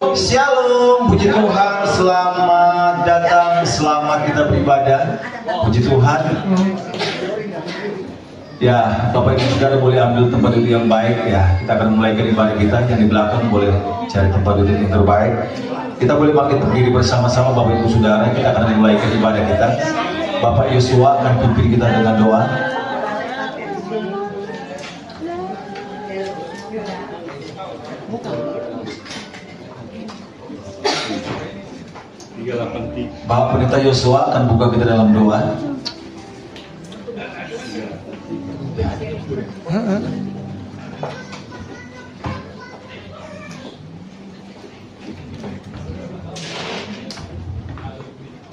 Shalom, puji Tuhan, selamat datang, selamat kita beribadah. Puji Tuhan. Ya, Bapak Ibu Saudara boleh ambil tempat duduk yang baik ya. Kita akan mulai ibadah kita. Yang di belakang boleh cari tempat duduk yang terbaik. Kita boleh bangkit berdiri bersama-sama Bapak Ibu Saudara. Kita akan mulai ibadah kita. Bapak Yosua akan pimpin kita dengan doa. Bapak Pendeta Yosua akan buka kita dalam doa.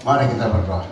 Mari kita berdoa.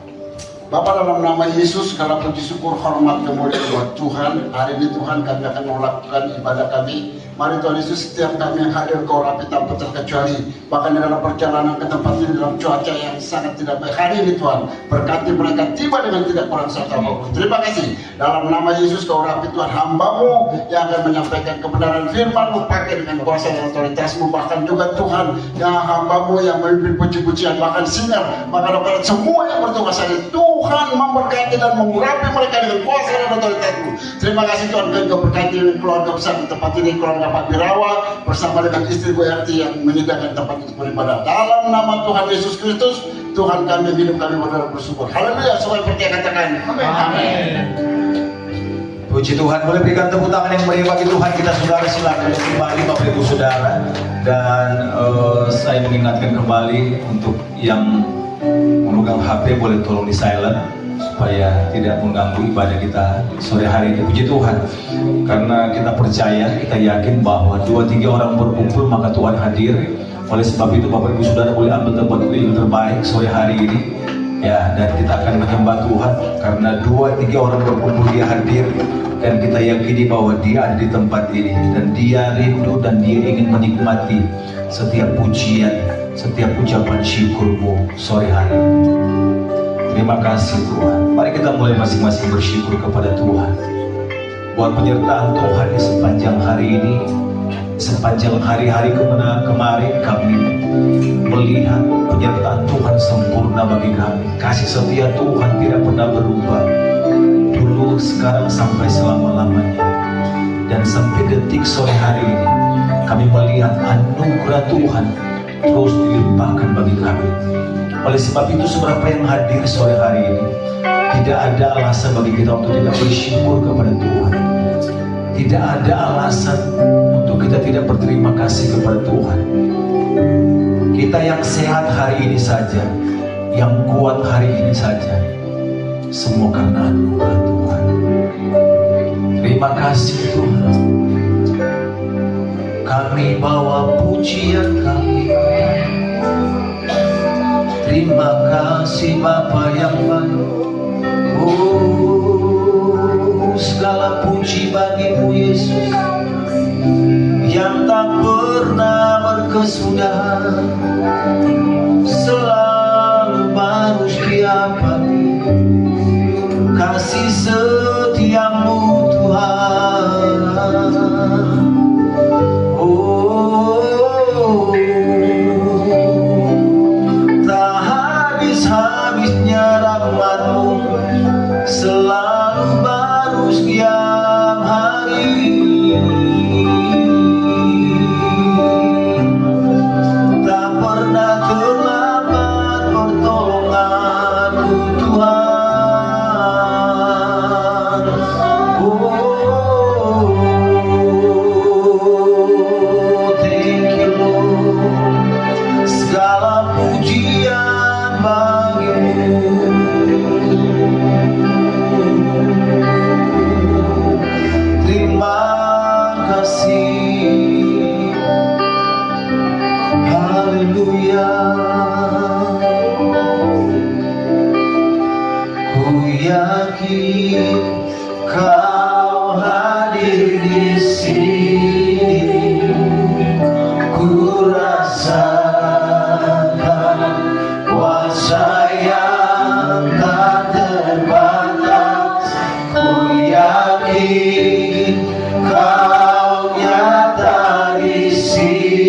Bapa, dalam nama Yesus, segala puji syukur, hormat, kemuliaan buat Tuhan. Hari ini Tuhan kami akan melakukan ibadah kami. Mari Tuhan Yesus, setiap kami yang hadir Kau rapi tanpa terkecuali. Bahkan di dalam perjalanan ke tempat ini dalam cuaca yang sangat tidak baik hari ini Tuhan, berkati mereka tiba dengan tidak kurang satu apapun. Terima kasih. Dalam nama Yesus Kau rapi Tuhan hamba-Mu yang akan menyampaikan kebenaran firman-Mu, pakai dengan kuasa dan otoritas-Mu. Bahkan juga Tuhan yang hamba-Mu yang memimpin puji-pujian, bahkan singer, bahkan semua yang bertugas hari Tuhan memberkati dan mengurapi mereka dengan kuasa dan otoritas-Mu. Terima kasih Tuhan, Kau berkati keluarga besar di tempat ini, keluarga Pak Birawa bersama dengan istri Bu Erti yang menyediakan tempat untuk beribadah. Dalam nama Tuhan Yesus Kristus, Tuhan kami, hidup kami bersyukur. Haleluya, semua yang percaya katakan amin. Puji Tuhan, boleh berikan tepuk tangan yang meriah bagi Tuhan kita. Saudara silakan kembali Bapak Ibu Saudara. Dan saya mengingatkan kembali untuk yang memegang HP boleh tolong di silent supaya tidak mengganggu ibadah kita sore hari ini. Puji Tuhan, karena kita percaya, kita yakin bahwa 2-3 orang berkumpul maka Tuhan hadir. Oleh sebab itu Bapak Ibu Saudara boleh ambil tempat yang terbaik sore hari ini ya, dan kita akan menyembah Tuhan karena 2-3 orang berkumpul Dia hadir, dan kita yakini bahwa Dia ada di tempat ini dan Dia rindu dan Dia ingin menikmati setiap pujian, setiap ucapan syukur-Mu sore hari ini. Terima kasih Tuhan. Mari kita mulai masing-masing bersyukur kepada Tuhan buat penyertaan Tuhan di sepanjang hari ini, sepanjang hari-hari kemarin kami melihat penyertaan Tuhan sempurna bagi kami. Kasih setia Tuhan tidak pernah berubah, dulu, sekarang, sampai selama-lamanya. Dan sampai detik sore hari ini kami melihat anugerah Tuhan terus dilimpahkan bagi kami. Oleh sebab itu, seberapa yang hadir sore hari ini, tidak ada alasan bagi kita untuk tidak bersyukur kepada Tuhan. Tidak ada alasan untuk kita tidak berterima kasih kepada Tuhan. Kita yang sehat hari ini saja, yang kuat hari ini saja, semua karena anugerah Tuhan. Terima kasih Tuhan. Kami bawa pujian kami. Terima kasih Bapa yang baik. Oh, segala puji bagi-Mu Yesus yang tak pernah berkesudahan, selalu baru setiap pagi. Kasih setia-Mu Tuhan. Habisnya rahmat-Mu selalu baru setiap hari. Tak pernah terlambat pertolongan-Mu Tuhan. Oh, thank you Lord. Segala pujian bagi-Mu. Terima kasih. Haleluya. Ku yakin Kau hadir di sini. Ku rasakan kuasa yang tak terbatas. Ku yakin Kau nyata di sini.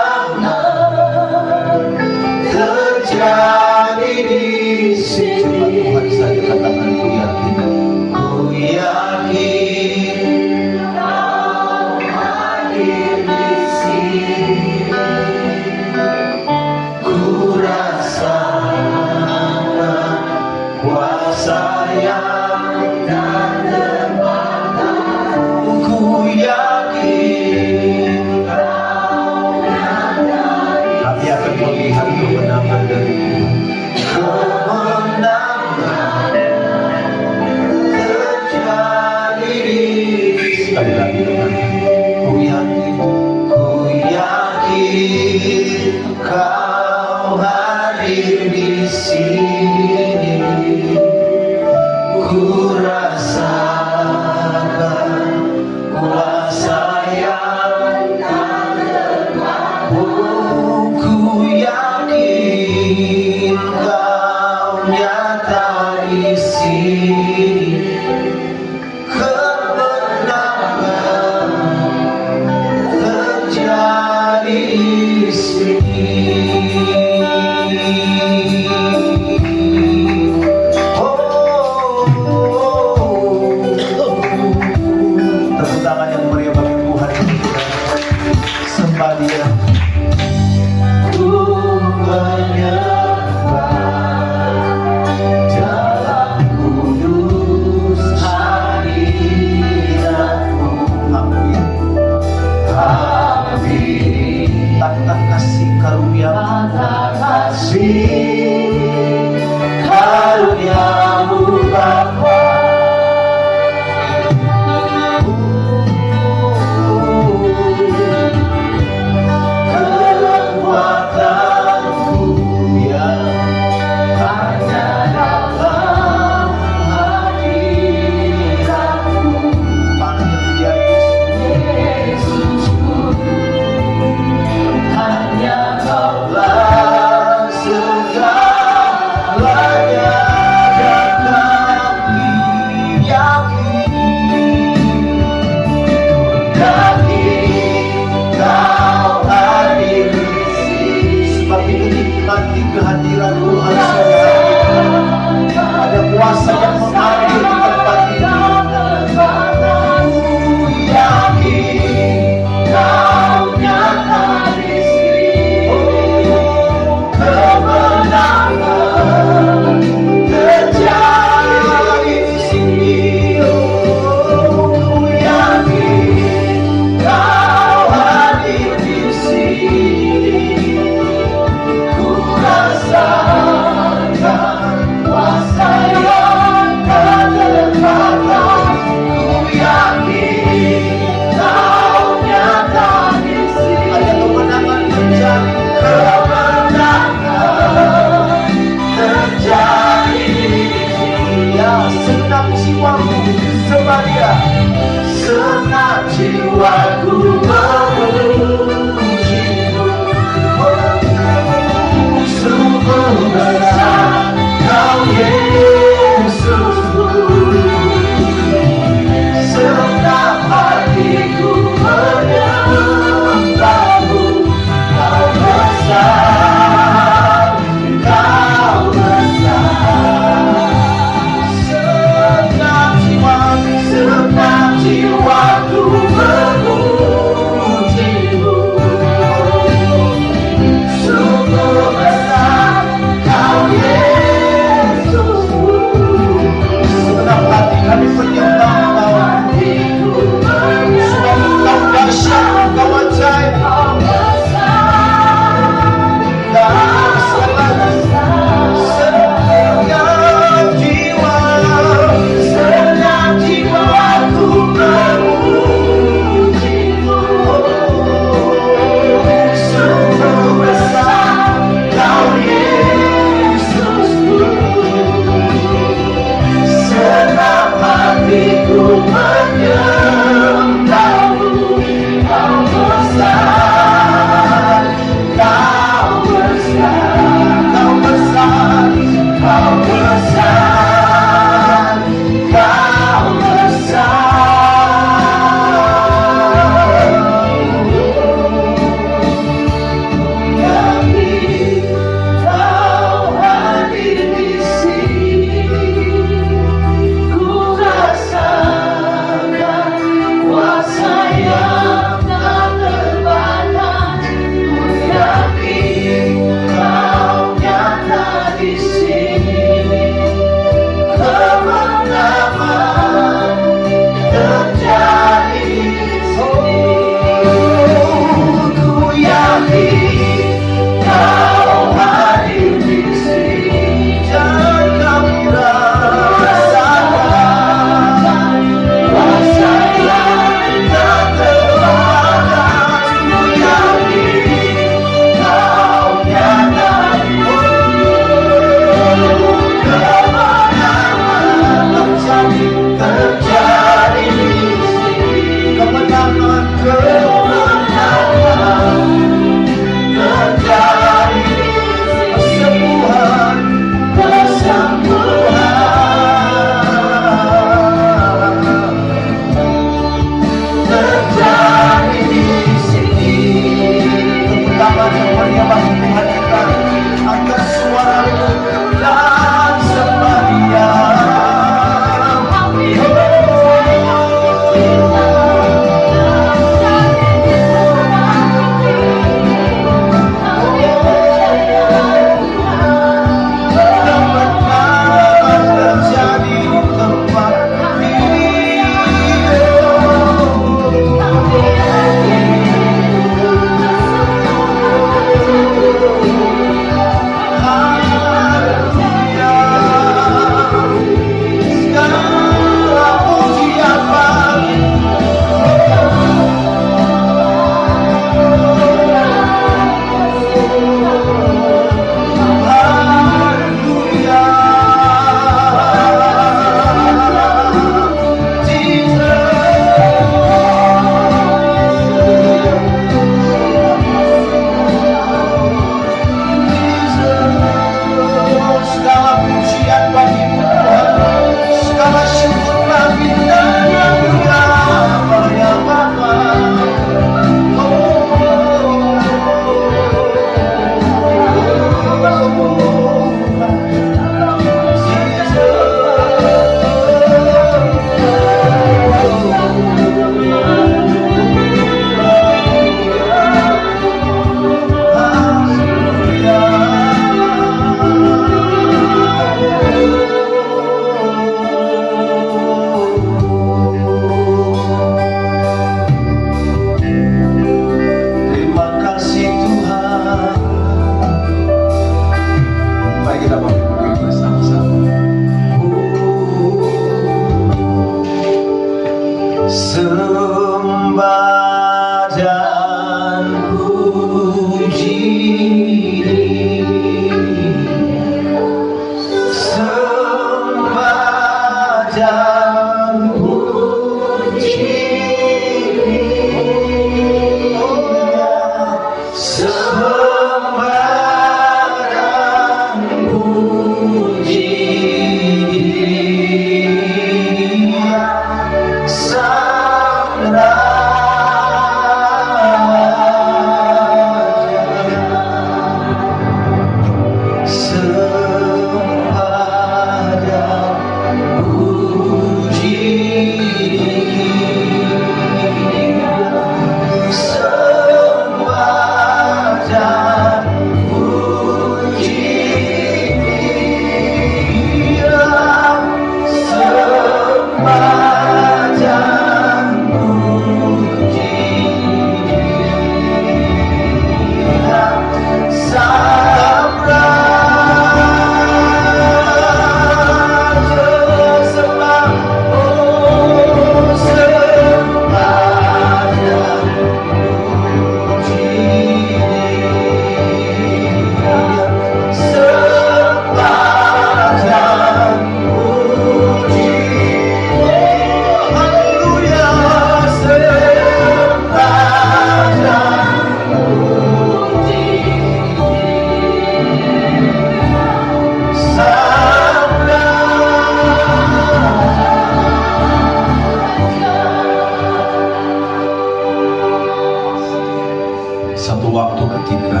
Satu waktu ketika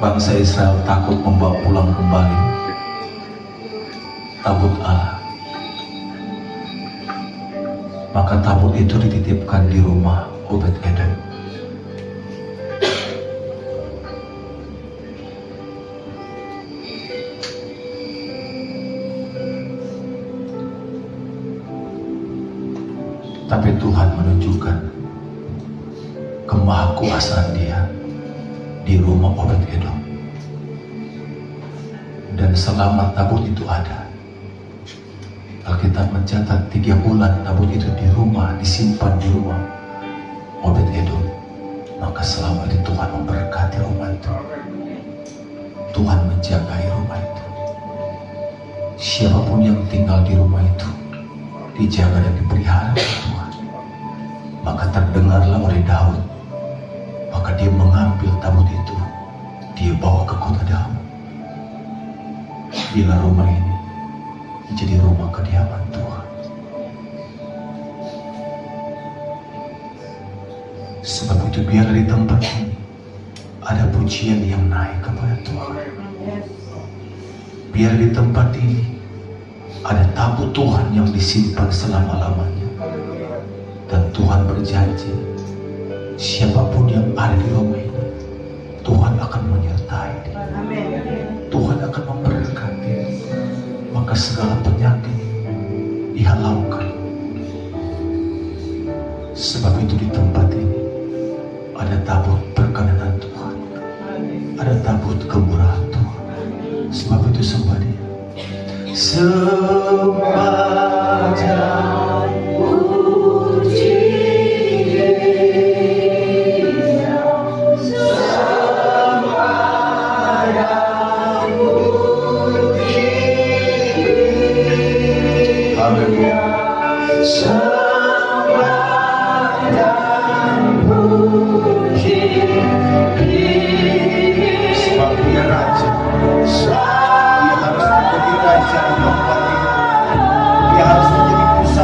bangsa Israel takut membawa pulang kembali tabut Allah, maka tabut itu dititipkan di rumah Obed-Edom. Tapi Tuhan menunjukkan kemahakuasaan Dia di rumah Obed-Edom. Dan selama tabut itu ada, Alkitab mencatat 3 bulan tabut itu disimpan di rumah Obed-Edom. Maka selama itu Tuhan memberkati rumah itu. Tuhan menjagai rumah itu. Siapapun yang tinggal di rumah itu dijaga dan dipelihara oleh Tuhan. Maka terdengarlah oleh Daud, maka dia mengambil tabut itu, dia bawa ke kota Daud. Bila rumah ini menjadi rumah kediaman Tuhan. Sebab itu biar di tempat ini ada pujian yang naik kepada Tuhan. Biar di tempat ini ada tabut Tuhan yang disimpan selama-lamanya. Dan Tuhan berjanji, siapapun yang ada di rumah ini, Tuhan akan menyertai dia. Tuhan akan memberkati. Maka segala penyakit dihalaukan. Sebab itu di tempat ini ada tabut perkenanan Tuhan, ada tabut kemurahan Tuhan. Sebab itu sembah Dia. Sembah dan puji Dia, sembah dan puji Dia. Haleluya. Sembah dan puji Dia. Sebab Dia Raja. Dia harus menjadi Raja di tempat ini. Dia harus menjadi pusat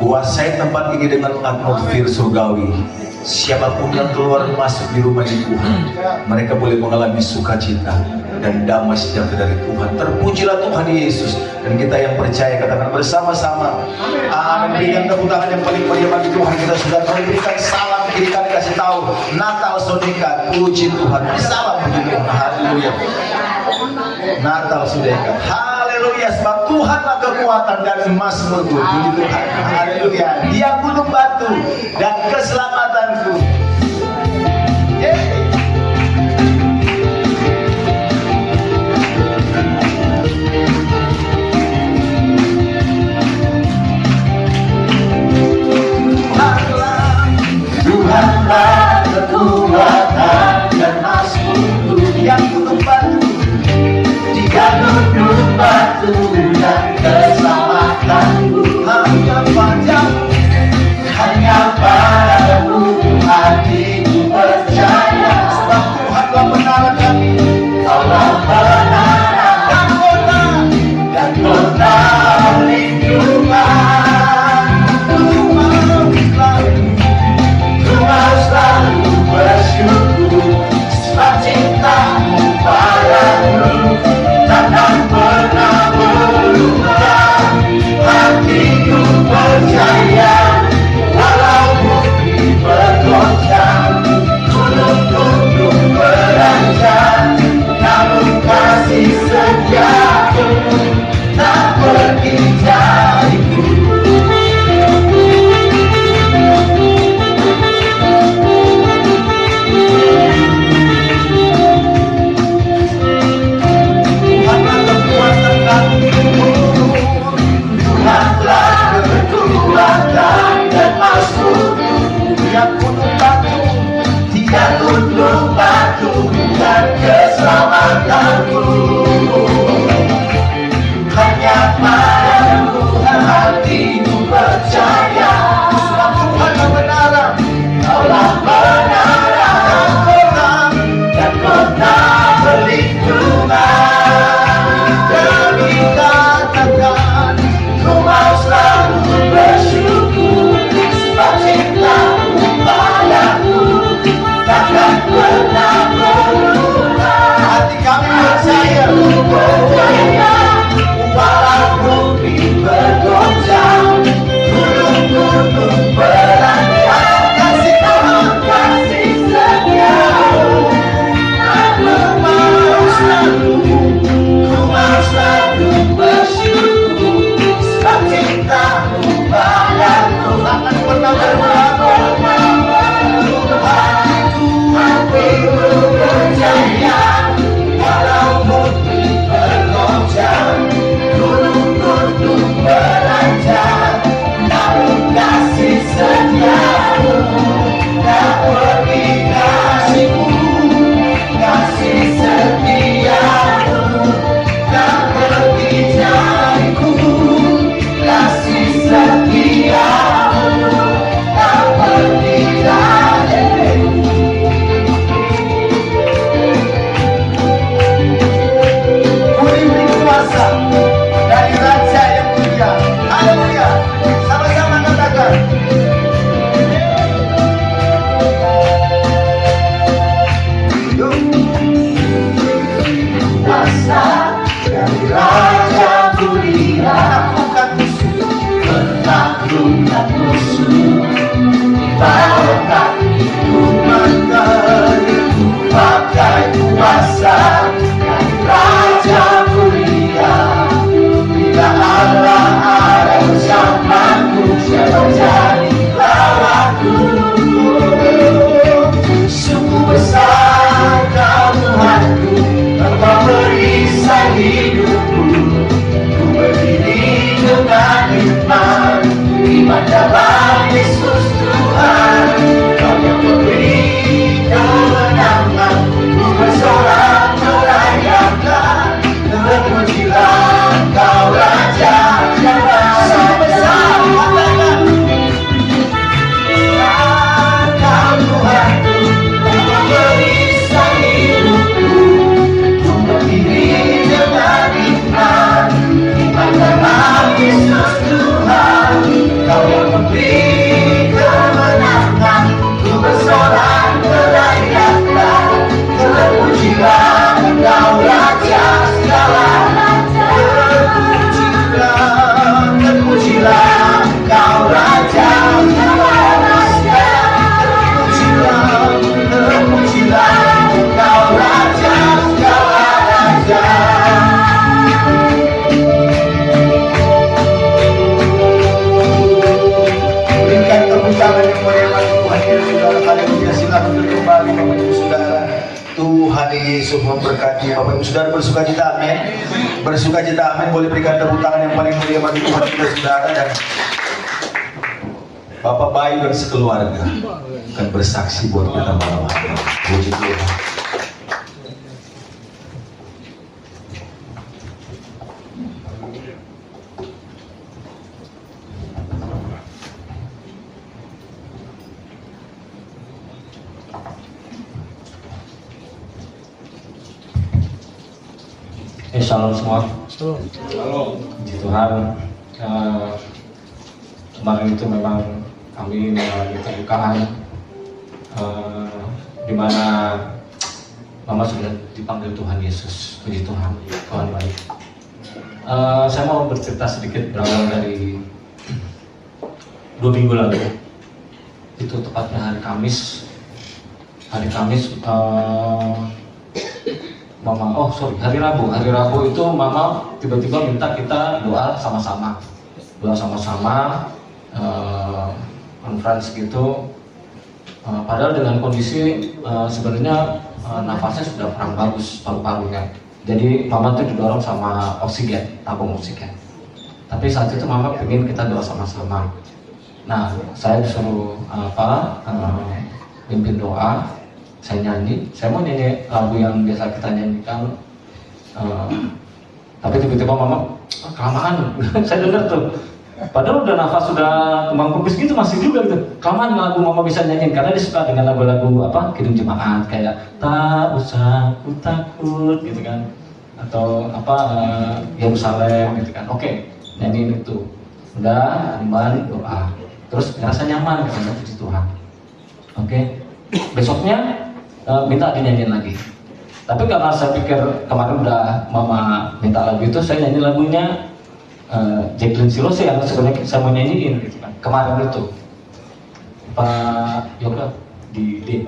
Kuasai tempat ini dengan atmosfer surgawi. Siapapun yang keluar masuk di rumah ini Tuhan, mereka boleh mengalami sukacita dan damai sejahtera dari Tuhan. Terpujilah Tuhan Yesus. Dan kita yang percaya katakan bersama-sama amin. Berikan tepuk tangan yang paling meriah bagi Tuhan. Kita sudah memberikan salam, kita kasih tahu Natal sudah dekat. Puji Tuhan. Salam puji Tuhan. Haleluya. Natal sudah dekat. Haleluya. Sebab Tuhanlah kekuatan dan emasmu. Puji Tuhan. Haleluya. Dia gunung batu dan keselamatanku. Tuhanlah kekuatan dan emasmu. Dia gunung batu. Dia gunung batu dan keselamatanku. Hanya padamu hatiku percaya. Sebab Tuhanlah menara kami. Kaulah menara dan kota perlindungan. Ku mau selalu bersyukur sebab cintamu padaku takkan pernah berubah. Hatiku percaya walau bumi bergoncang, gunung-gunung beranjak, namun kasih setiamu tak pergi dariku. Tuhanlah kekuatan dan emasmu. Dia gunung batu, dia gunung batu dan keselamatanku. Hanya padamu hatiku percaya. Sebab Tuhanlah menara, Kaulah menara dan kota perlindungan. Kami katakan ku mau selalu bersyukur sebab cintamu padaku takkan pernah berubah. Hati kami percaya walau bumi bergoncang, gunung-gunung beranjak, kasih Tuhan kasih setiamu. Aku mau selalu bersyukur sebab cintamu padaku takkan pernah berubah. Hatiku percaya walau bumi bergoncang, gunung-gunung beranjak, namun kasih setiamu tak pergi. Kasih setiamu tak pergi dariku. Kasih setiamu tak pergi dariku. Ku diberi kuasa dari Raja yang mulia. Haleluya. Sama-sama katakan. Kuasa dari Raja mulia. Menaklukkan musuh di bawah kakiku. Ku pakai kuasa dari Raja mulia. Bila Allah ada bersamaku, siapa jadi lawanku? Sungguh besar Kau Tuhanku, Engkau perisai hidupku. Ku berdiri dengan iman dalam Yesus Tuhan. Kau yang memberi kemenangan. Ku bersorak merayakan, terpujilah Kau Raja yang besar. Katakan Kau Tuhanku, Engkau perisai hidupku. Ku berdiri dengan iman dalam Yesus Tuhan. Kau yang Yesus memberkati. Bapak Ibu Saudara bersuka cita, amin. Bersuka cita, amin. Boleh berikan tepuk tangan yang paling mulia bagi Tuhan kita saudara, dan Bapak Bayu dan sekeluarga akan bersaksi buat kita malam hari. Puji Tuhan. Shalom semua. Shalom. Puji Tuhan. Kemarin itu memang kami mengalami kedukaan, di mana Mama sudah dipanggil Tuhan Yesus. Puji Tuhan. Tuhan baik. Saya mau bercerita sedikit berawal dari 2 minggu lalu. Itu tepatnya hari Kamis. Hari Kamis. Hari Rabu. Hari Rabu itu Mama tiba-tiba minta kita doa sama-sama, conference gitu. Padahal dengan kondisi sebenarnya nafasnya sudah kurang bagus paru-parunya. Jadi Mama tuh didorong sama oksigen, tabung oksigen. Tapi saat itu Mama pengen kita doa sama-sama. Nah, saya disuruh pimpin doa. Saya nyanyi, saya mau nyanyi lagu yang biasa kita nyanyikan, tapi tiba-tiba Mama kelamaan. Saya dengar tuh, padahal udah nafas sudah kembang kempis gitu, masih juga gitu kelamaan lagu Mama bisa nyanyiin, karena dia suka dengan lagu-lagu Kidung Jemaat kayak tak usah ku takut gitu kan, atau Yerusalem gitu kan. Oke, nyanyiin itu udah kembali doa, terus ngerasa nyaman katanya. Puji Tuhan. Oke, besoknya minta dinyanyiin lagi. Tapi karena saya pikir kemarin udah Mama minta lagu itu, saya nyanyi lagunya Jacqueline Silose yang sebenarnya saya mau nyanyiin gitu kan. Kemarin itu Pak Yoga di D.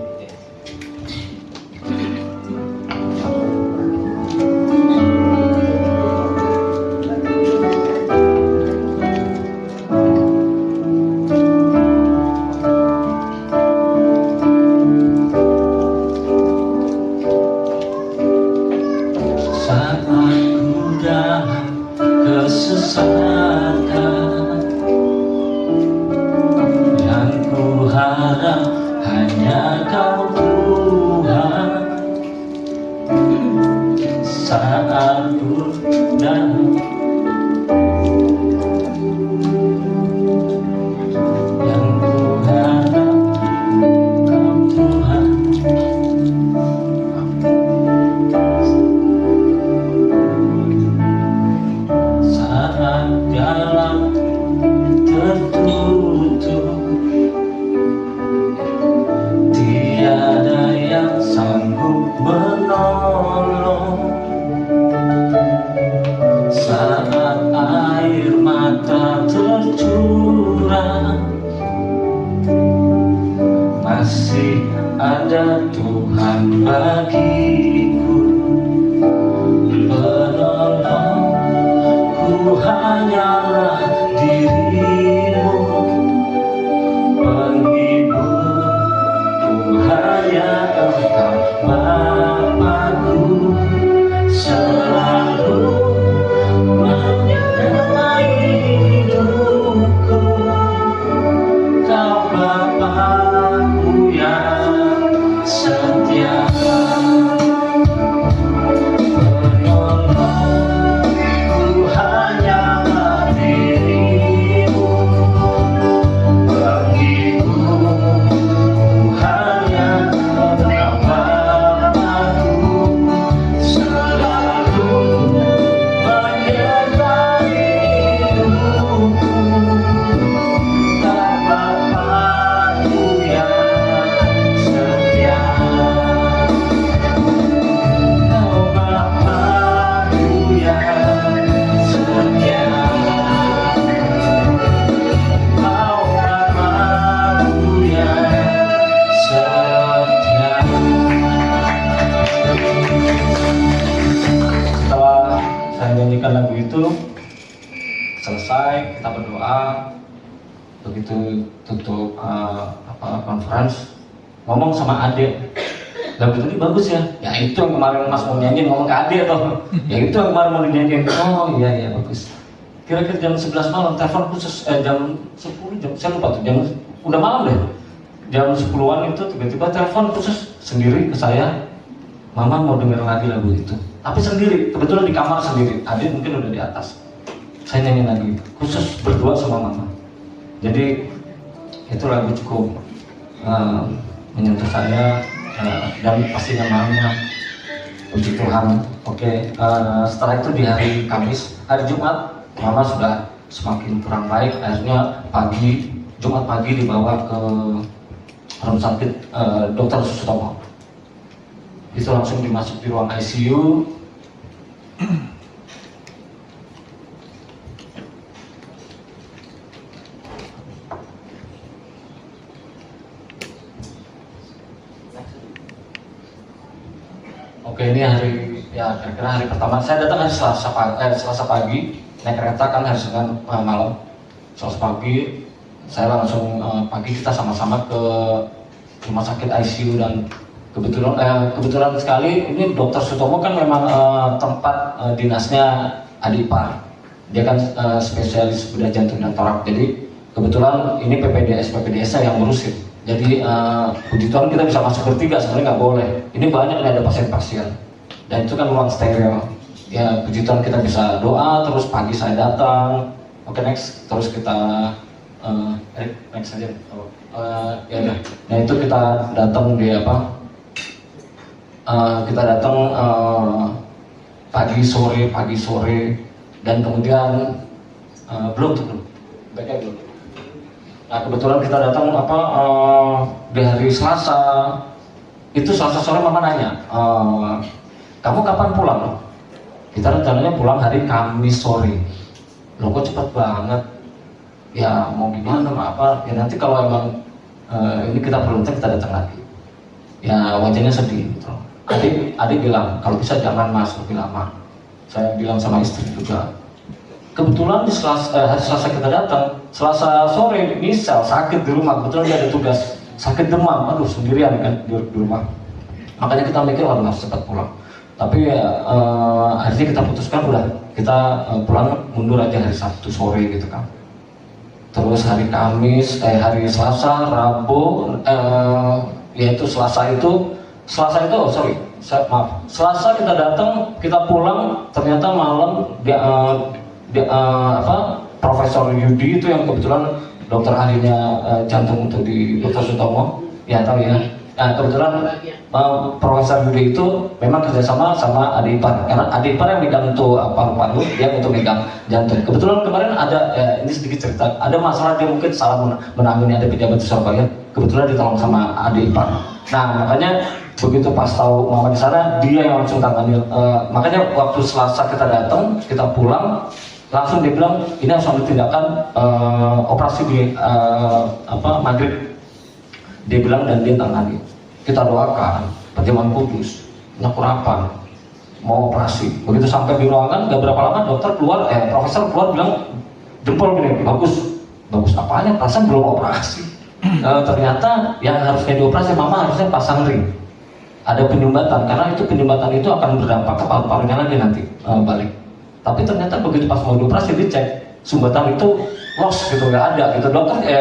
Selesai, kita berdoa. Begitu tutup conference, ngomong sama adik, lagu tadi bagus ya. Ya itu yang kemarin Mas mau nyanyiin, ngomong ke adik atau ya itu yang kemarin mau dinyanyiin. Oh iya bagus. Kira-kira jam 11 malam telepon khusus jam 10 jam saya lupa tuh jam udah malam deh. Jam 10-an itu tiba-tiba telepon khusus sendiri ke saya. Mama mau denger lagi lagu itu. Tapi sendiri, kebetulan di kamar sendiri. Adik mungkin udah di atas. Saya nyanyi lagi khusus berdua sama mama. Jadi itu lagu cukup menyentuh saya dan pastinya mama. Puji Tuhan. Oke, setelah itu di hari Kamis, hari Jumat mama sudah semakin kurang baik. Akhirnya Jumat pagi dibawa ke rumah sakit Dr. Susutomo. Itu langsung dimasuk di ruang ICU. Oke, ini kira-kira hari pertama. Saya datang hari Selasa pagi, naik kereta kan hari Senin malam. Selasa pagi, saya langsung pagi kita sama-sama ke rumah sakit ICU dan kebetulan sekali ini Dr. Sutomo kan memang tempat dinasnya adik ipar. Dia kan spesialis bedah jantung dan torak. Jadi kebetulan ini PPDS yang ngurusin. Jadi puji Tuhan kita bisa masuk bertiga, sebenarnya nggak boleh. Ini banyak nih ada pasien-pasien dan itu kan ruang steril. Ya puji Tuhan kita bisa doa, terus pagi saya datang. Oke, next, terus kita next aja. Ya udah. Nah itu kita datang di kita datang pagi sore dan kemudian belum. Nah kebetulan kita datang di hari Selasa itu Selasa sore mama nanya, kamu kapan pulang? Kita rencananya pulang hari Kamis sore. Loh kok cepet banget? Ya mau gimana ya nanti kalau emang ini kita beruntung kita datang lagi. Ya wajahnya sedih gitu. Adik bilang kalau bisa jangan Mas lebih lama. Saya bilang sama istri juga. Kebetulan di hari Selasa kita datang, Selasa sore misal sakit di rumah, kebetulan dia ada tugas sakit demam, aduh sendirian kan di rumah. Makanya kita mikir harus cepat pulang. Tapi akhirnya kita putuskan udah kita pulang mundur aja hari Sabtu sore gitu kan. Terus hari Kamis, hari Selasa, Rabu, yaitu Selasa kita datang, kita pulang, ternyata malam Profesor Yudi itu yang kebetulan dokter ahlinya jantung untuk di Dr. Sutomo, ya tahu ya. Nah kebetulan Profesor Yudi itu memang kerjasama sama adik ipar, karena adik ipar yang megang itu paru-paru, dia untuk megang jantung. Kebetulan kemarin ada, ini sedikit cerita, ada masalah dia mungkin salah menangani ada pejabat di Surabaya, kebetulan ditolong sama adik ipar. Nah makanya begitu pas tahu mama di sana, dia yang langsung tangani. Makanya waktu Selasa kita datang, kita pulang, langsung dia bilang ini harus ambil tindakan operasi di maghrib. Dia bilang dan dia tangani. Kita doakan perjamuan kudus, nyekurapan, mau operasi. Begitu sampai di ruangan, gak berapa lama dokter keluar, profesor keluar bilang jempol gini, bagus apanya? Perasaan belum operasi. Ternyata yang harusnya dioperasi mama harusnya pasang ring. Ada penyumbatan, karena itu penyumbatan itu akan berdampak ke paru-parunya lagi nanti balik. Tapi ternyata begitu pas mau dioperasi dicek sumbatan itu loss gitu, nggak ada gitu.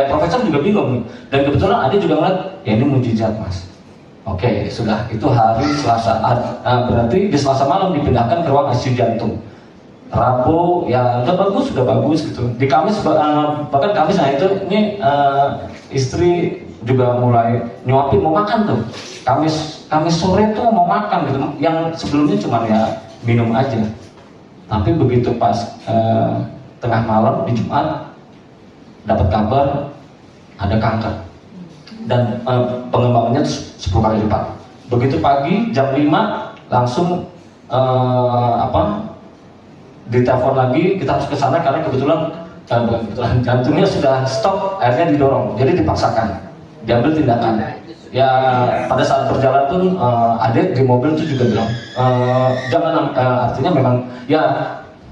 Profesor juga bingung dan kebetulan ada juga ngeliat ya ini mujizat Mas. Oke, sudah itu hari Selasa. Berarti di Selasa malam dipindahkan ke ruang ICU jantung. Rabu ya sudah bagus gitu. Di Kamis bahkan Kamis ini istri juga mulai nyuapin mau makan tuh. Kamis sore tuh mau makan gitu. Yang sebelumnya cuma ya minum aja. Tapi begitu pas tengah malam di Jumat dapat kabar ada kanker dan pengembangannya 10 kali lipat. Begitu pagi jam 5 langsung ditelepon lagi, kita harus ke sana karena kebetulan jantungnya sudah stop, akhirnya didorong, jadi dipaksakan, diambil tindakan. Ya pada saat perjalanan pun adik di mobil itu juga bilang jangan, artinya memang ya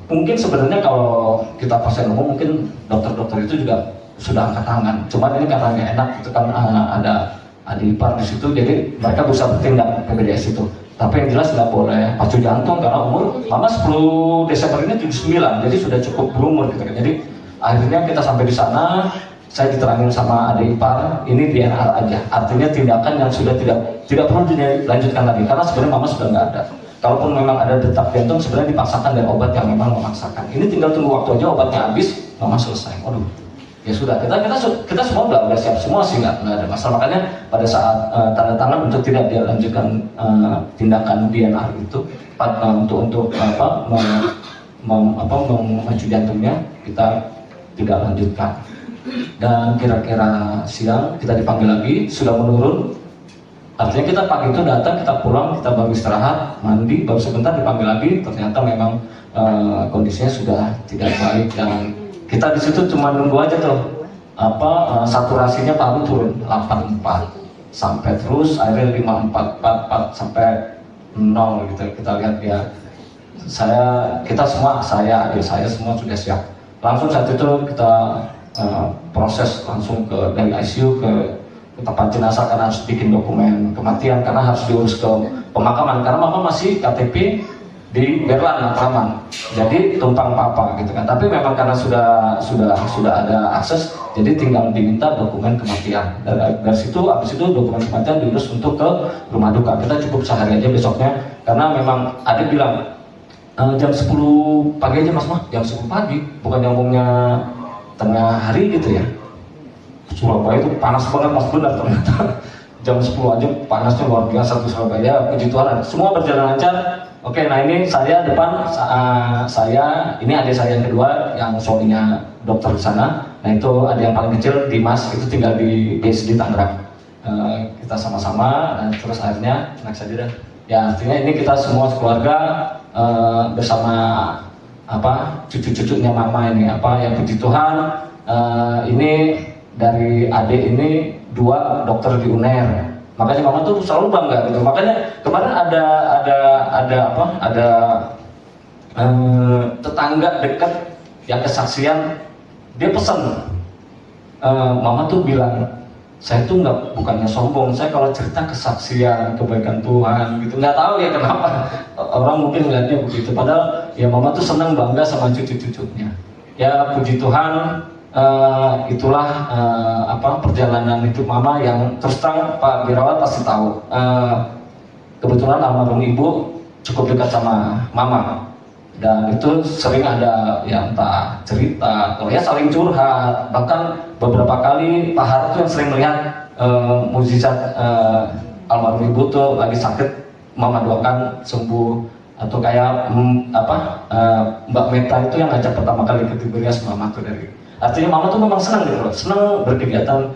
mungkin sebenarnya kalau kita pasien umum mungkin dokter-dokter itu juga sudah angkat tangan, cuman ini karena nggak enak itu kan ada adik ipar di situ, jadi mereka bisa bertindak PPDS itu. Tapi yang jelas nggak boleh pacu jantung karena umur mama 10 Desember ini 79, jadi sudah cukup berumur gitu kan. Jadi akhirnya kita sampai di sana, saya diterangin sama adik ipar, ini DNR aja, artinya tindakan yang sudah tidak perlu dilanjutkan lagi karena sebenarnya mama sudah nggak ada. Kalaupun memang ada detak jantung sebenarnya dipaksakan dan obat yang memang memaksakan. Ini tinggal tunggu waktu aja, obatnya habis, mama selesai. Waduh, ya sudah, kita semua udah siap semua sih, nggak ada masalah. Makanya pada saat tanda tangan untuk tidak dilanjutkan tindakan DNR itu untuk memacu jantungnya, kita tidak lanjutkan. Dan kira-kira siang kita dipanggil lagi, sudah menurun. Artinya kita pagi itu datang, kita pulang, kita baru istirahat, mandi, baru sebentar dipanggil lagi. Ternyata memang kondisinya sudah tidak baik dan kita di situ cuma nunggu aja tuh saturasinya paru turun 84 sampai terus akhirnya 54 sampai 0 gitu. Kita lihat ya, saya adik saya semua sudah siap. Langsung saat itu kita proses langsung dari ICU ke tempat jenazah karena harus bikin dokumen kematian karena harus diurus ke pemakaman karena mama masih KTP di Berlan Matraman, jadi tumpang papa gitu kan. Tapi memang karena sudah ada akses, jadi tinggal diminta dokumen kematian. Dari situ, habis itu dokumen kematian diurus untuk ke rumah duka. Kita cukup sehari aja besoknya karena memang ada bilang jam 10 pagi aja mas mah, jam 10 pagi, bukan yang umumnya tengah hari gitu ya. Surabaya itu panas banget mas, benar ternyata jam 10 aja panasnya luar biasa tuh Surabaya. Puji Tuhan semua berjalan lancar. Oke, nah ini saya depan, ini adik saya yang kedua yang suaminya dokter di sana. Nah itu ada yang paling kecil Dimas, itu tinggal di BSD Tangerang. Kita sama-sama dan terus akhirnya anak saja dah. Ya artinya ini kita semua keluarga bersama cucu-cucunya mama ini yang puji Tuhan ini dari adik ini 2 dokter di UNER. Makanya mama tuh selalu bangga gitu. Makanya kemarin ada tetangga dekat yang kesaksian, dia pesan, mama tuh bilang, saya tuh bukannya sombong, saya kalau cerita kesaksian kebaikan Tuhan gitu, nggak tahu ya kenapa orang mungkin melihatnya begitu. Padahal ya mama tuh senang bangga sama cucu-cucunya. Ya puji Tuhan. Itulah perjalanan hidup mama yang terus terang Pak Birawat pasti tahu. Kebetulan almarhum ibu cukup dekat sama mama dan itu sering ada yang entah cerita atau ya saling curhat. Bahkan beberapa kali Pak Harto tuh yang sering melihat mukjizat almarhum ibu tuh lagi sakit, mama doakan sembuh. Atau kayak Mbak Meta itu yang ngajak pertama kali ke Tiberias mama tuh dari. Artinya mama tuh memang senang gitu loh, senang berkegiatan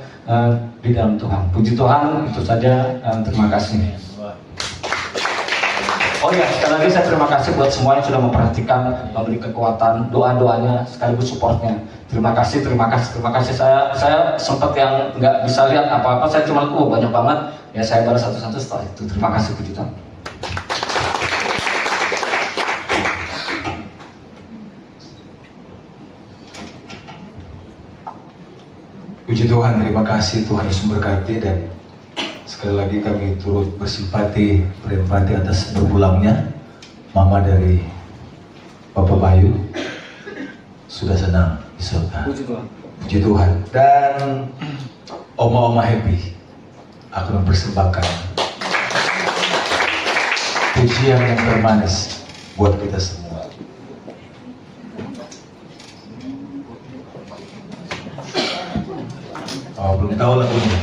di dalam Tuhan. Puji Tuhan, itu saja. Terima kasih. Oh ya, sekali lagi saya terima kasih buat semua yang sudah memperhatikan, memberi kekuatan, doa-doanya, sekaligus supportnya. Terima kasih. Saya sempat yang nggak bisa lihat apa-apa, saya cuma banyak banget. Ya saya balas satu-satu setelah itu. Terima kasih, puji Tuhan. Puji Tuhan, terima kasih, Tuhan Yesus memberkati. Dan sekali lagi kami turut bersimpati, berempati atas berpulangnya mama dari Bapak Bayu. Sudah senang di surga. Puji Tuhan. Dan oma-oma happy, aku mempersembahkan pujian yang termanis buat kita semua. Oh, belum tahu lagunya.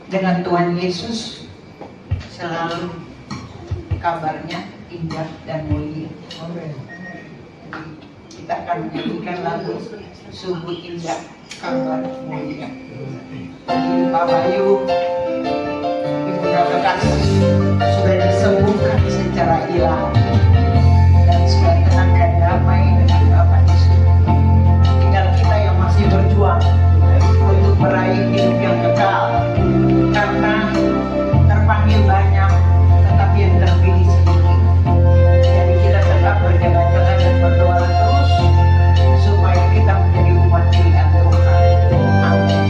Dengan Tuhan Yesus selalu kabarnya indah dan mulia. Jadi kita akan menyanyikan lagu Sungguh Indah Kabar Mulia. Jadi Pak Bayu, Ibu Bekas sudah disembuhkan secara ilahi dan sudah tenang dan damai dengan Bapak Yesus. Tinggal kita yang masih berjuang untuk meraih hidup yang kekal, karena terpanggil banyak tetapi yang terpilih sedikit. Jadi kita tetap berjaga-jaga dan berdoa terus supaya kita menjadi umat pilihan Tuhan. Amin.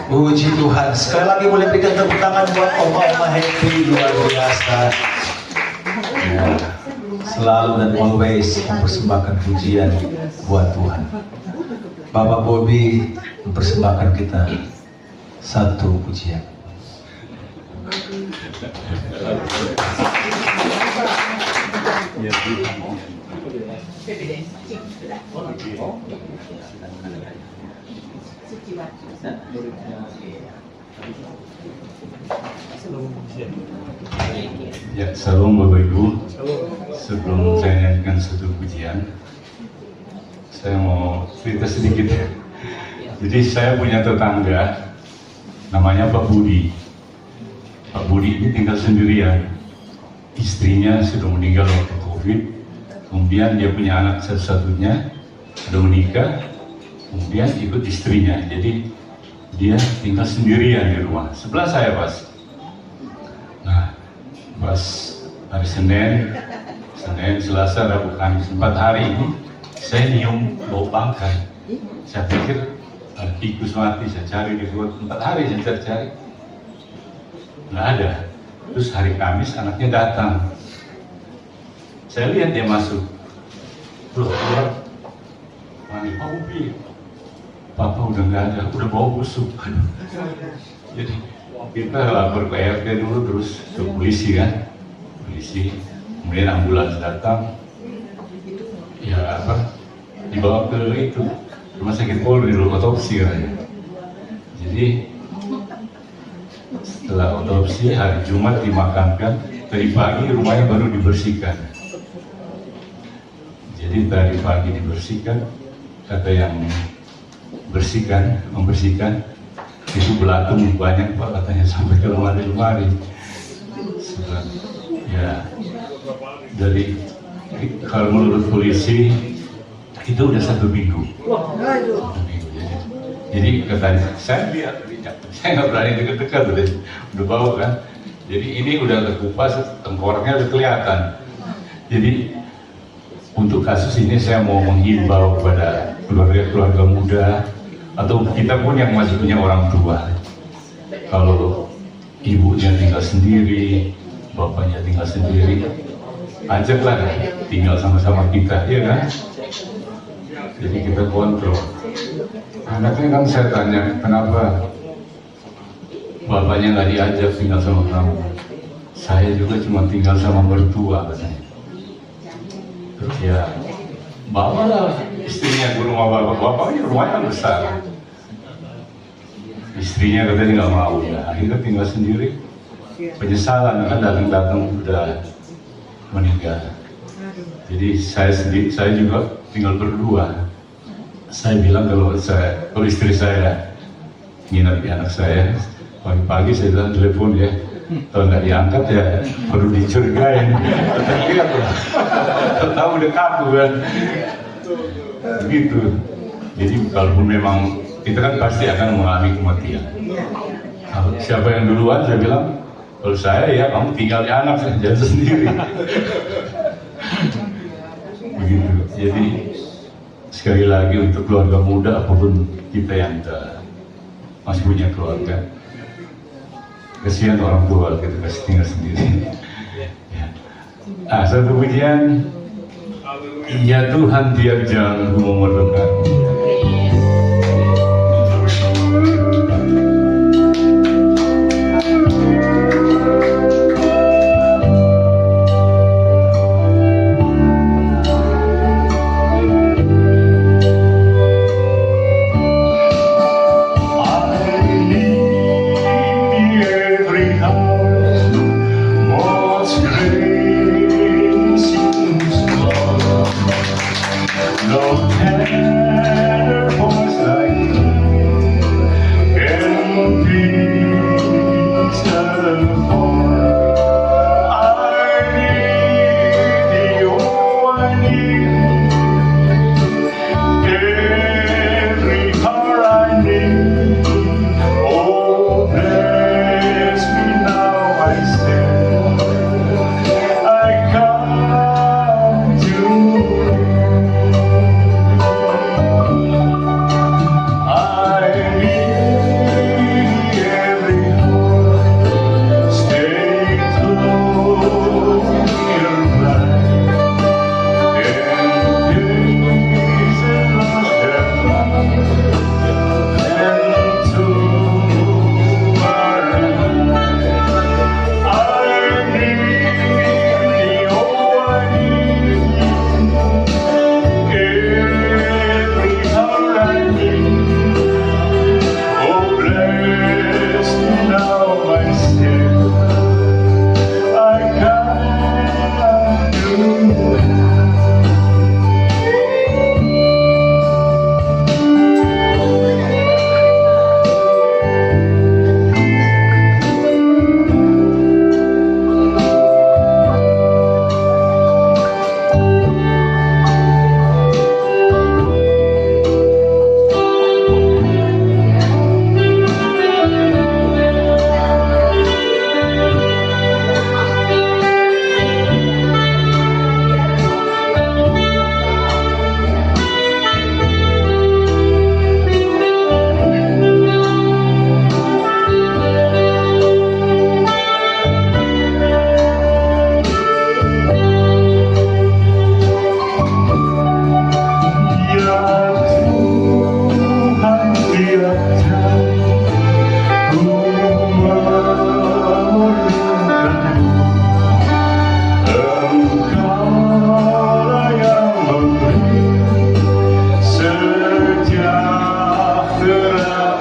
Puji Tuhan. Sekali lagi boleh berikan tepuk tangan buat Oma Happy, luar biasa. Ya, selalu dan always mempersembahkan pujian buat Tuhan. Bapak Bobby mempersembahkan kita satu pujian. Ya, salam Bapak Ibu. Sebelum saya nyanyikan satu pujian, saya mau cerita sedikit. Jadi saya punya tetangga, namanya Pak Budi. Pak Budi ini tinggal sendirian. Istrinya sudah meninggal waktu COVID. Kemudian dia punya anak satu-satunya, sudah menikah. Kemudian ikut istrinya. Jadi dia tinggal sendirian di rumah. Sebelah saya pas. Nah, pas hari Senin, Selasa, Rabu, Kamis, 4 hari ini saya nyium bau bangkai. Saya pikir tikus mati, saya cari di luar 4 hari saya cari, nggak ada. Terus hari Kamis anaknya datang, saya lihat dia masuk, loh keluar, mandi, Pak Ubi, Papa udah nggak ada, udah bau busuk. Jadi kita lapor ke RT dulu, terus ke polisi kan, polisi, kemudian ambulans datang, ya apa, dibawa ke itu rumah sakit Polri dulu otopsi katanya. Jadi setelah otopsi hari Jumat dimakamkan, tadi pagi rumahnya baru dibersihkan. Jadi tadi pagi dibersihkan, kata yang membersihkan itu belatung banyak Pak, katanya sampai ke lemari-lemari. Ya, dari kalau menurut polisi itu udah 1 minggu. Jadi katanya saya lihat, saya nggak berani dekat-dekat, udah bau kan. Jadi ini udah terkupas, tengkoraknya udah kelihatan. Jadi untuk kasus ini saya mau menghimbau kepada keluarga muda atau kita pun yang masih punya orang tua. Kalau ibunya tinggal sendiri, bapaknya tinggal sendiri, ajaklah tinggal sama-sama kita, ya kan? Jadi kita kontrol. Anaknya kan saya tanya, kenapa bapaknya nggak diajak tinggal sama kamu? Saya juga cuma tinggal sama mertua katanya. Terus ya bawalah istrinya ke rumah bapak. Bapaknya rumahnya kan besar. Istrinya katanya nggak mau, ya akhirnya tinggal sendiri. Penyesalan kan datang udah meninggal. Jadi saya juga tinggal berdua. Saya bilang kalau istri saya nginep di anak saya, pagi-pagi saya bilang telepon ya, kalau nggak diangkat ya perlu dicurigain. Lihat lah, tahu udah kaku kan, begitu. Jadi kalaupun memang kita kan pasti akan mengalami kematian. Siapa yang duluan, saya bilang, kalau saya ya kamu tinggal di anak, saya jalan sendiri. Begitu. Jadi sekali lagi untuk keluarga muda apapun kita yang masih punya keluarga, kasihan orang tua kita kasih tinggal sendiri. Ya. Satu pujian, ya Tuhan tiap jam memerlukan. No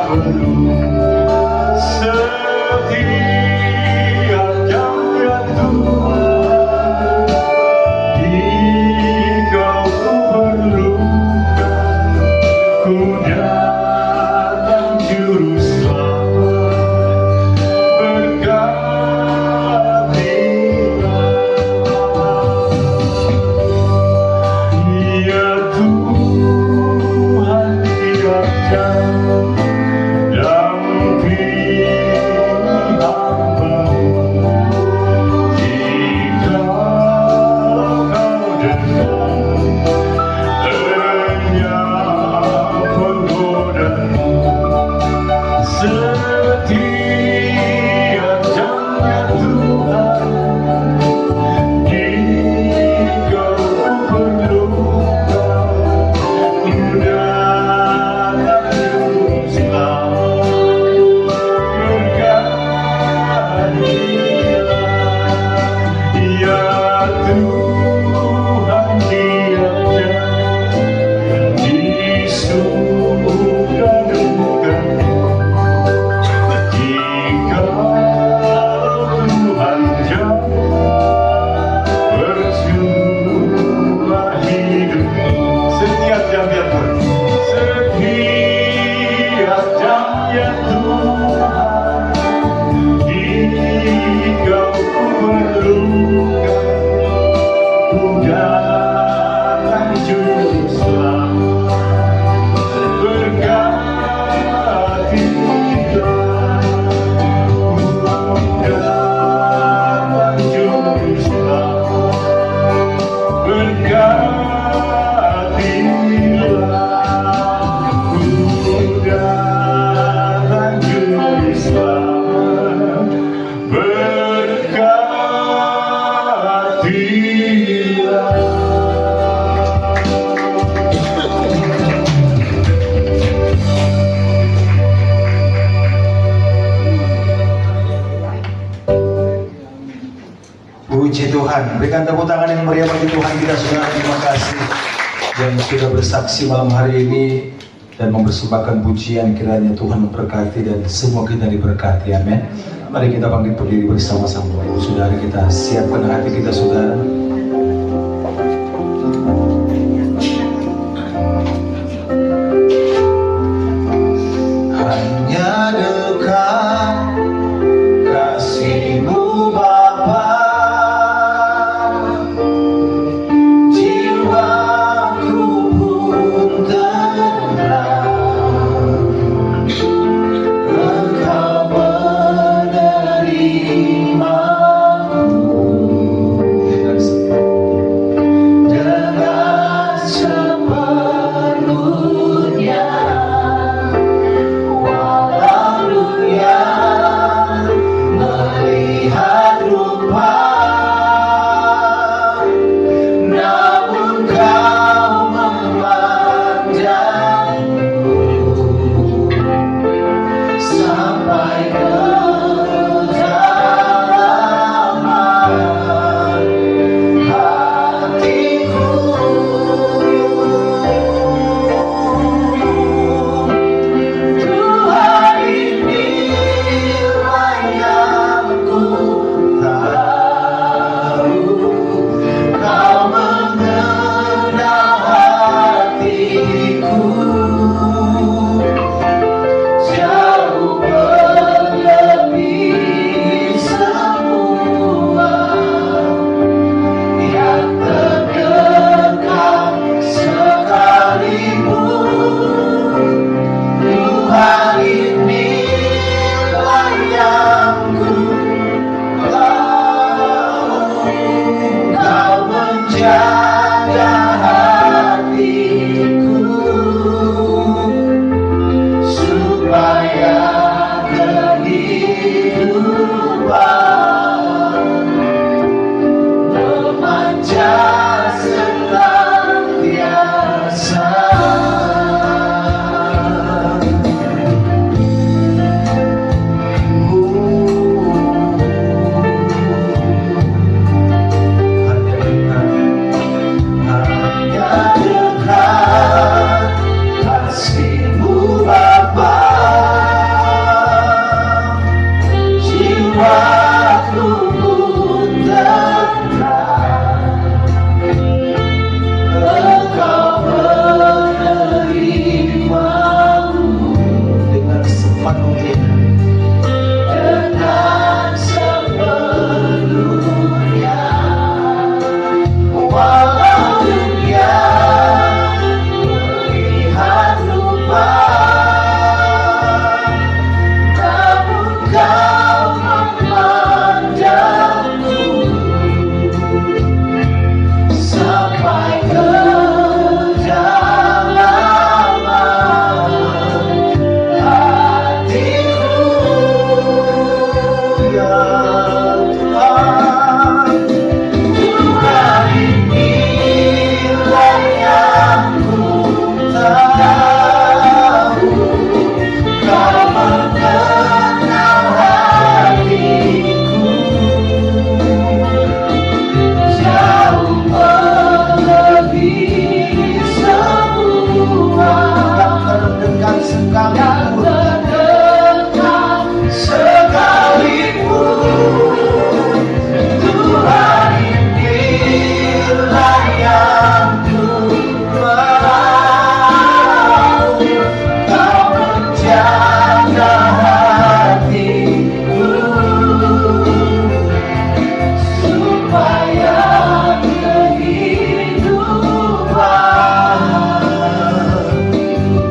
perlu setiap jam Tuhan, jika ku perlukan, ku datang juru selamat, berkatilah. Ya Tuhan, tiap jam dampingi hamba-Mu. Jika Kau datang, lenyap penggoda-Mu. Setiap jamnya Tuhan, jika ku perlukan, ku datang juru selamat, berkatilah. Ya Tuhan, tiap jam di surga duka, jika Tuhan jauh, percuma hidupku. Setiap jam ya Tuhan, setiap jam ya Tuhan, jika ku perlukan, ku datang juru selamat, berkatilah. Ku datang juru selamat, berkatilah. Ku datang juru selamat, Puji Tuhan, berikan tepuk tangan yang meriah bagi Tuhan kita. Saudara, terima kasih yang sudah bersaksi malam hari ini dan mempersembahkan pujian. Kiranya Tuhan memberkati dan semua kita diberkati, amin. Mari kita bangkit berdiri bersama-sama. Ibu saudara, kita siapkan hati kita, saudara. Hanya dekat kasih-Mu Bapa, jiwaku pun tenang. Engkau menerimaku dengan sepenuhnya, walau yang terdekat sekalipun, Tuhan inilah yang ku mau. Kau menjaga hatiku supaya kehidupan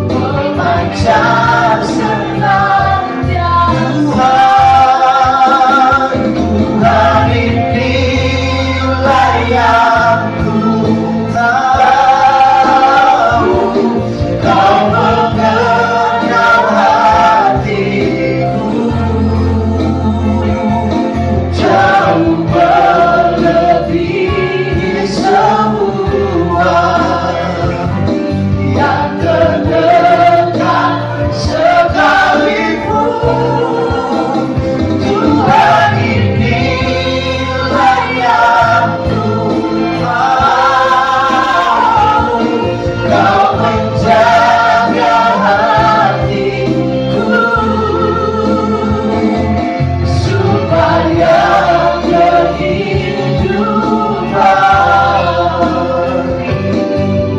memancar senandung. Tuhan inilah yang ku tahu. Kau mengenal hatiku jauh melebihi semua yang terdekat sekalipun. Tuhan inilah yang ku mau. Kau menjaga hatiku supaya kehidupan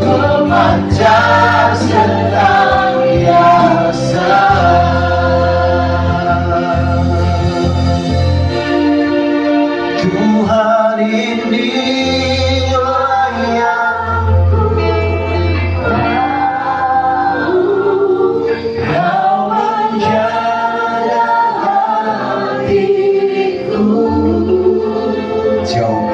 memancar senantiasa. Tuhan inilah yang ku tahu. Kau menjaga hatiku jauh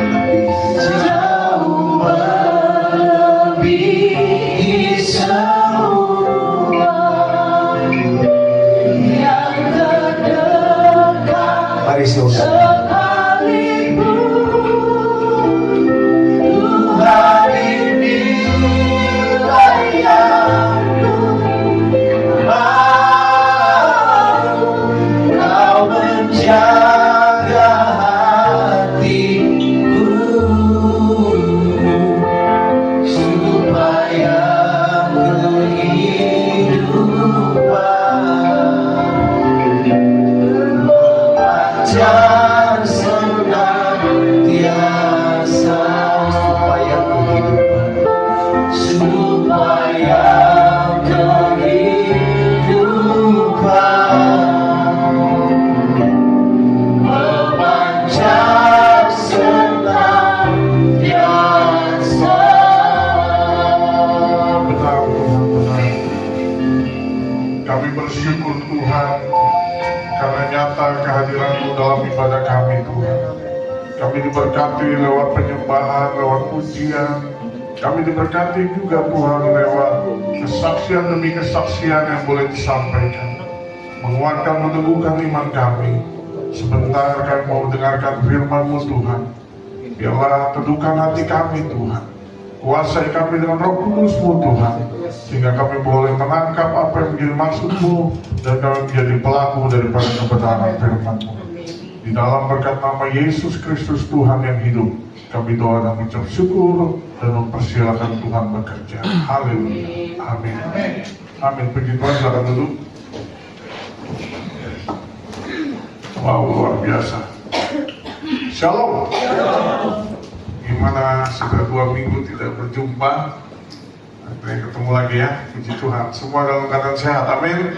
melebihi semua yang terdekat. Mari sekalipun. Tuhan inilah yang ku mau. Kau menjaga hatiku supaya kehidupan memancar senantiasa. Supaya kehidupan memancar senantiasa. Benar, benar. Kami bersyukur Tuhan karena nyata kehadiran-Mu dalam ibadah kami Tuhan. Kami diberkati lewat penyembahan, lewat pujian. Kami diberkati juga Tuhan lewat kesaksian demi kesaksian yang boleh disampaikan, menguatkan, meneguhkan iman kami. Sebentar kami mau dengarkan firman-Mu Tuhan. Biarlah teduhkan hati kami Tuhan, kuasai kami dengan Roh Kudus-Mu Tuhan, sehingga kami boleh menangkap apa yang menjadi maksud-Mu dan kami menjadi pelaku daripada kebenaran firman-Mu. Di dalam berkat nama Yesus Kristus Tuhan yang hidup, kami doa dan mengucap syukur dan mempersilakan Tuhan bekerja. Haleluya. Amin. Amin. Puji Tuhan, silakan duduk. Wow, luar biasa. Shalom. Gimana sudah 2 minggu tidak berjumpa? Akhirnya ketemu lagi ya. Puji Tuhan. Semua dalam keadaan sehat. Amin.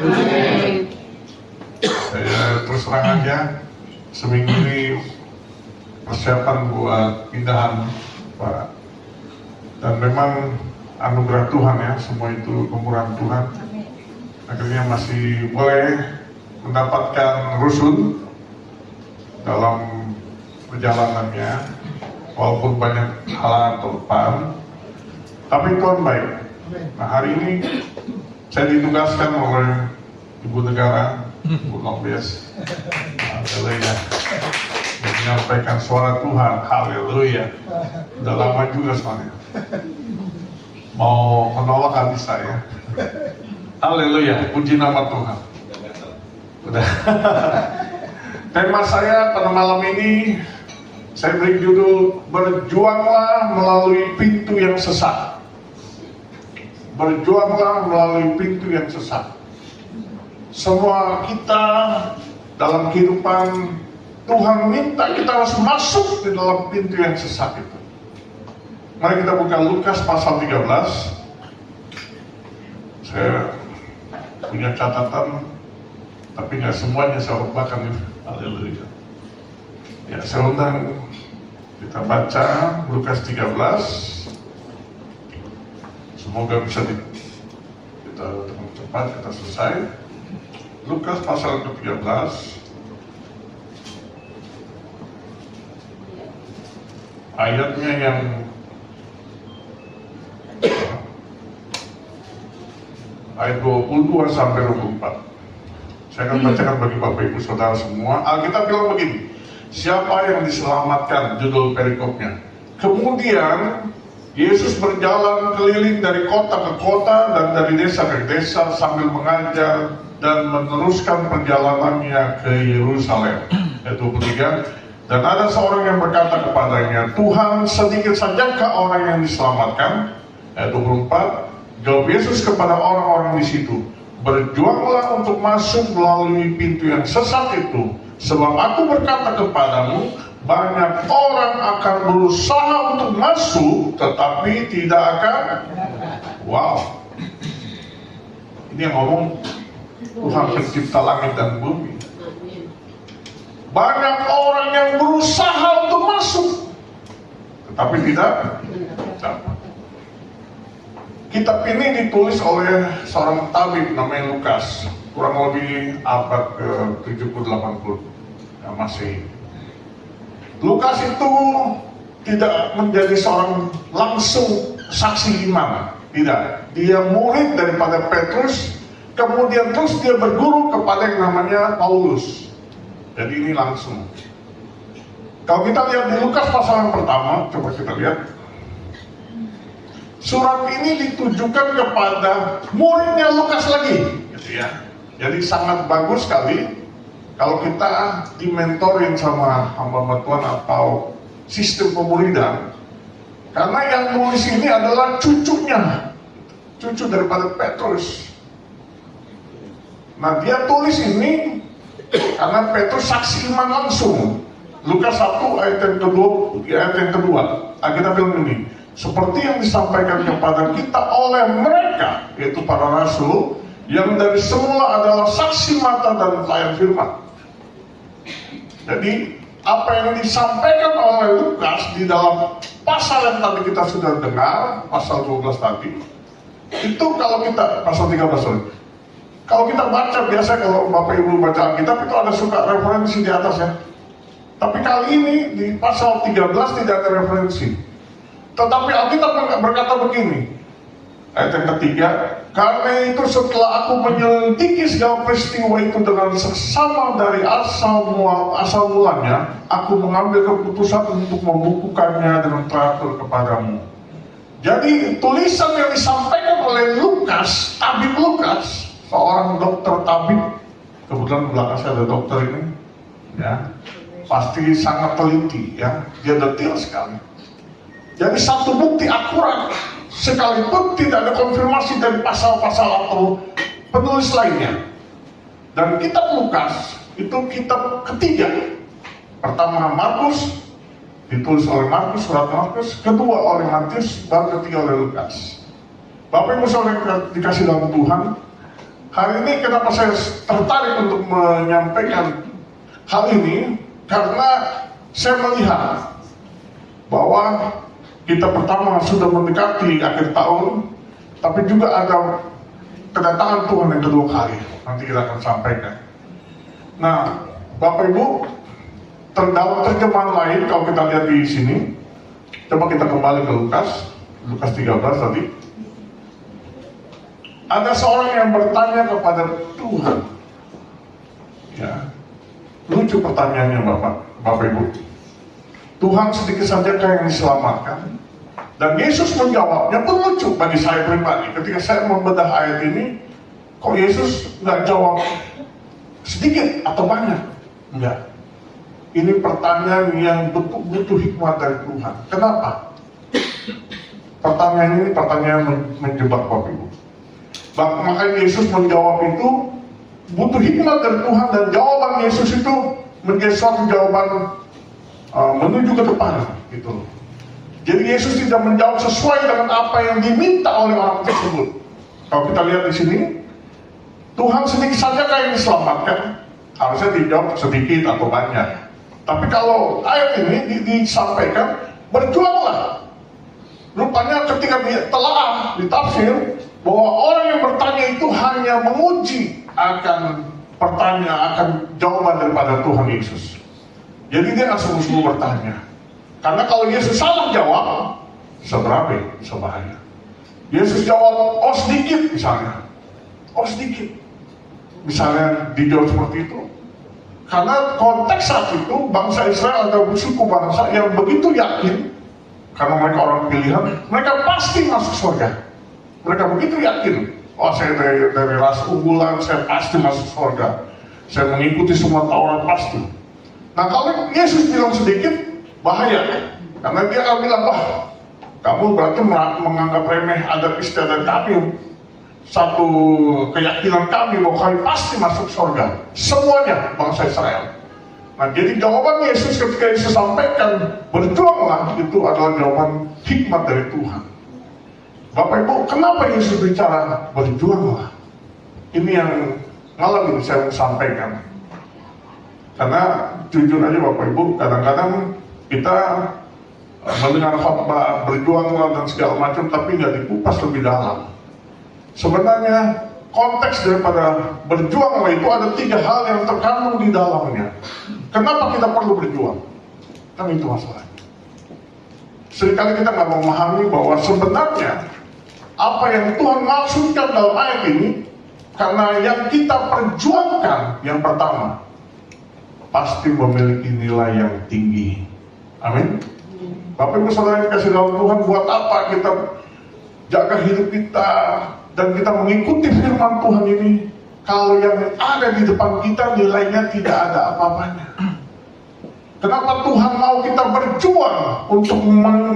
Saya terus terang aja, seminggu ini persiapan buat pindahan Pak, dan memang anugerah Tuhan ya, semua itu kemurahan Tuhan. Akhirnya masih boleh mendapatkan rusun dalam perjalanannya, walaupun banyak halangan terdepan, tapi Tuhan baik. Nah, hari ini saya ditugaskan oleh Ibu Negara, Bu Nombes, haleluya, menyampaikan suara Tuhan, haleluya. Udah lama juga soalnya, mau menolak hati saya. Haleluya, puji nama Tuhan. Udah. Tema saya pada malam ini, saya beri judul, berjuanglah melalui pintu yang sesat. Berjuanglah melalui pintu yang sesat. semua kita dalam kehidupan Tuhan minta kita harus masuk di dalam pintu yang sesat itu. Mari kita buka Lukas pasal 13. Saya punya catatan, tapi nggak semuanya saya lupakan. Haleluya. Ya, saya undang kita baca Lukas 13. Semoga bisa kita dengan cepat kita selesai. Lukas pasal ke-13. Ayatnya yang ayat 22 sampai 24. Saya akan bacakan bagi Bapak Ibu Saudara semua. Alkitab bilang begini, siapa yang diselamatkan, judul perikopnya. Kemudian Yesus berjalan keliling dari kota ke kota dan dari desa ke desa sambil mengajar dan meneruskan perjalanannya ke Yerusalem. Ayat 23. Dan ada seorang yang berkata kepadanya, Tuhan, sedikit sajakah orang yang diselamatkan? Ayat 24. Jawab Yesus kepada orang-orang di situ, berjuanglah untuk masuk melalui pintu yang sesat itu, sebab aku berkata kepadamu, banyak orang akan berusaha untuk masuk, tetapi tidak akan. Wow, ini yang ngomong Tuhan pencipta langit dan bumi. Banyak orang yang berusaha untuk masuk, tetapi tidak dapat. Kitab ini ditulis oleh seorang tabib namanya Lukas, kurang lebih abad ke-70-80 Masehi. Lukas itu tidak menjadi seorang langsung saksi iman, tidak. Dia murid daripada Petrus, kemudian terus dia berguru kepada yang namanya Paulus. Jadi ini langsung. Kalau kita lihat di Lukas pasal yang pertama, coba kita lihat. Surat ini ditujukan kepada muridnya Lukas lagi, gitu ya. Jadi sangat bagus sekali kalau kita dimentorin sama hamba Tuhan atau sistem pemuridan. Karena yang nulis ini adalah cucunya, cucu daripada Petrus. Nah, dia tulis ini karena Petrus saksi iman langsung. Lukas 1 ayat yang kedua, kita bilang ini, seperti yang disampaikan kepada kita oleh mereka, yaitu para rasul, yang dari semula adalah saksi mata dan pelayan firman. Jadi, apa yang disampaikan oleh Lukas di dalam pasal yang tadi kita sudah dengar, pasal 12 tadi, itu kalau kita, pasal 13 sorry, kalau kita baca, biasa kalau Bapak Ibu baca Alkitab itu ada suka referensi di atas ya. Tapi kali ini di pasal 13 tidak ada referensi. Tetapi Alkitab berkata begini, ayat yang ketiga, karena itu setelah aku menyelidiki segala peristiwa itu dengan seksama dari asal mulanya, aku mengambil keputusan untuk membukukannya dengan teratur kepadamu. Jadi tulisan yang disampaikan oleh Lukas, tabib Lukas, seorang dokter tabib, kebetulan di belakang saya ada dokter ini, ya, pasti sangat teliti, ya, dia detail sekali. Jadi satu bukti akurat, sekalipun tidak ada konfirmasi dari pasal-pasal atau penulis lainnya. Dan kitab Lukas itu kitab ketiga. Pertama Markus, ditulis oleh Markus, surat Markus. Kedua oleh Matius, baru ketiga oleh Lukas. Bapak Ibu Saudara dikasih dalam Tuhan, hari ini kenapa saya tertarik untuk menyampaikan hal ini? Karena saya melihat bahwa kita pertama sudah mendekati akhir tahun, tapi juga ada kedatangan Tuhan yang kedua kali. Nanti kita akan sampaikan. Nah, Bapak Ibu, dalam terjemahan lain, kalau kita lihat di sini, coba kita kembali ke Lukas 13 tadi. Ada seorang yang bertanya kepada Tuhan. Ya, lucu pertanyaannya Bapak Ibu. Tuhan, sedikit sajakah yang diselamatkan? Dan Yesus menjawabnya pun lucu bagi saya pribadi. Ketika saya membedah ayat ini, kok Yesus nggak jawab sedikit atau banyak? Enggak. Ini pertanyaan yang butuh hikmah dari Tuhan. Kenapa? Pertanyaan ini pertanyaan menjebak Bapak Ibu. Makanya Yesus menjawab itu butuh hikmat dari Tuhan, dan jawaban Yesus itu menjadi suatu jawaban menuju ke depan gitu loh. Jadi Yesus tidak menjawab sesuai dengan apa yang diminta oleh orang tersebut. Kalau kita lihat di sini, Tuhan sedikit saja yang diselamatkan, harusnya dijawab sedikit atau banyak. Tapi kalau ayat ini disampaikan, berjuanglah. Rupanya ketika ditelaah, ditafsir, bahwa orang yang bertanya itu hanya menguji akan pertanyaan, akan jawaban daripada Tuhan Yesus. Jadi dia nggak sungguh-sungguh bertanya. Karena kalau Yesus salah jawab, seberapa bahaya. Yesus jawab, oh sedikit misalnya. Oh sedikit. Misalnya dijawab seperti itu. Karena konteks saat itu, bangsa Israel atau suku bangsa yang begitu yakin, karena mereka orang pilihan, mereka pasti masuk surga. Mereka begitu yakin, oh saya dari ras unggulan, saya pasti masuk surga. Saya mengikuti semua Taurat pasti. Nah kalau Yesus bilang sedikit, bahaya. Karena dia akan bilang, wah kamu berarti menganggap remeh adat istiadat kami. Satu keyakinan kami bahwa kami pasti masuk surga. Semuanya bangsa Israel. Nah jadi jawaban Yesus ketika Yesus sampaikan, berjuanglah, itu adalah jawaban hikmat dari Tuhan. Bapak Ibu, kenapa Yesus bicara berjuanglah? Ini yang ngalamin saya sampaikan. Karena jujur aja Bapak Ibu, kadang-kadang kita mendengar khotbah berjuanglah dan segala macam, tapi nggak dikupas lebih dalam. Sebenarnya konteks daripada berjuanglah itu ada 3 hal yang terkandung di dalamnya. Kenapa kita perlu berjuang? Kan itu masalahnya. Seringkali kita nggak memahami bahwa sebenarnya apa yang Tuhan maksudkan dalam ayat ini, karena yang kita perjuangkan yang pertama pasti memiliki nilai yang tinggi. Amin. Bapak Ibu Saudara yang kasih dalam Tuhan, buat apa kita jaga hidup kita dan kita mengikuti firman Tuhan ini kalau yang ada di depan kita nilainya tidak ada apa-apanya? Kenapa Tuhan mau kita berjuang untuk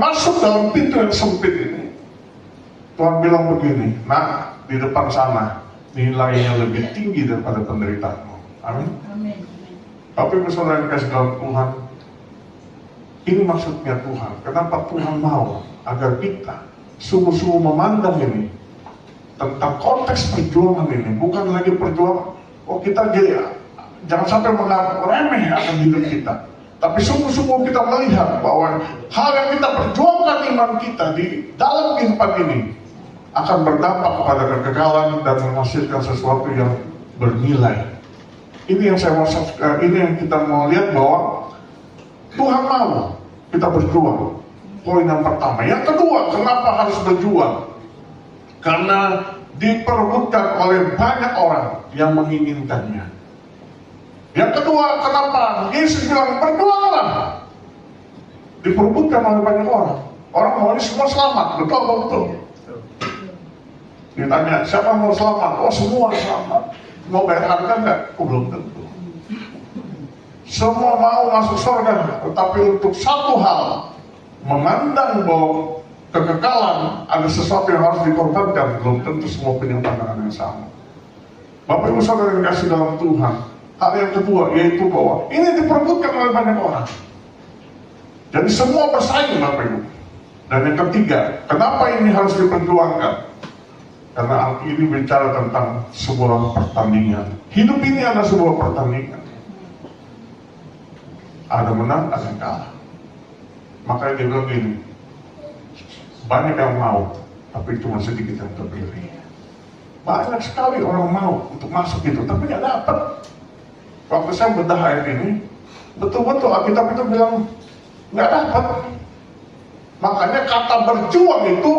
masuk dalam pintu yang sempit ini? Tuhan bilang begini, nah di depan sana nilainya lebih tinggi daripada penderitaanmu. Amin. Tapi Saudara yang kasih dalam Tuhan, ini maksudnya Tuhan. Kenapa Tuhan mau agar kita sungguh-sungguh memandang ini tentang konteks perjuangan ini, bukan lagi perjuangan, oh kita jadi jangan sampai menganggap remeh akan hidup kita, tapi sungguh-sungguh kita melihat bahwa hal yang kita perjuangkan iman kita di dalam kehidupan ini akan berdampak kepada kekekalan dan menghasilkan sesuatu yang bernilai. Ini yang ini yang kita mau lihat bahwa Tuhan mau kita berjuang. Poin yang pertama. Yang kedua, kenapa harus berjuang? Karena diperebutkan oleh banyak orang yang menginginkannya. Yang kedua, kenapa Yesus bilang berjuanglah? Diperebutkan oleh banyak orang. Orang maunya semua selamat, betul. Ditanya, siapa mau selamat? Oh semua selamat. Mau bayar harga enggak? Oh belum tentu. Semua mau masuk surga, tetapi untuk satu hal, memandang bahwa kekekalan ada sesuatu yang harus dikorbankan, belum tentu semua punya pandangan yang sama. Bapak Ibu Saudara yang kasih dalam Tuhan, hal yang kedua yaitu bahwa ini diperebutkan oleh banyak orang. Jadi semua bersaing Bapak Ibu. Dan yang ketiga, kenapa ini harus diperjuangkan? Karena ini bicara tentang sebuah pertandingan. Hidup ini adalah sebuah pertandingan. Ada menang, ada yang kalah. Makanya dia bilang gini, banyak yang mau, tapi cuma sedikit yang terpilih. Banyak sekali orang mau untuk masuk itu, tapi nggak dapat. Waktu saya bedah ayat ini, betul-betul Alkitab itu bilang nggak dapat. Makanya kata berjuang itu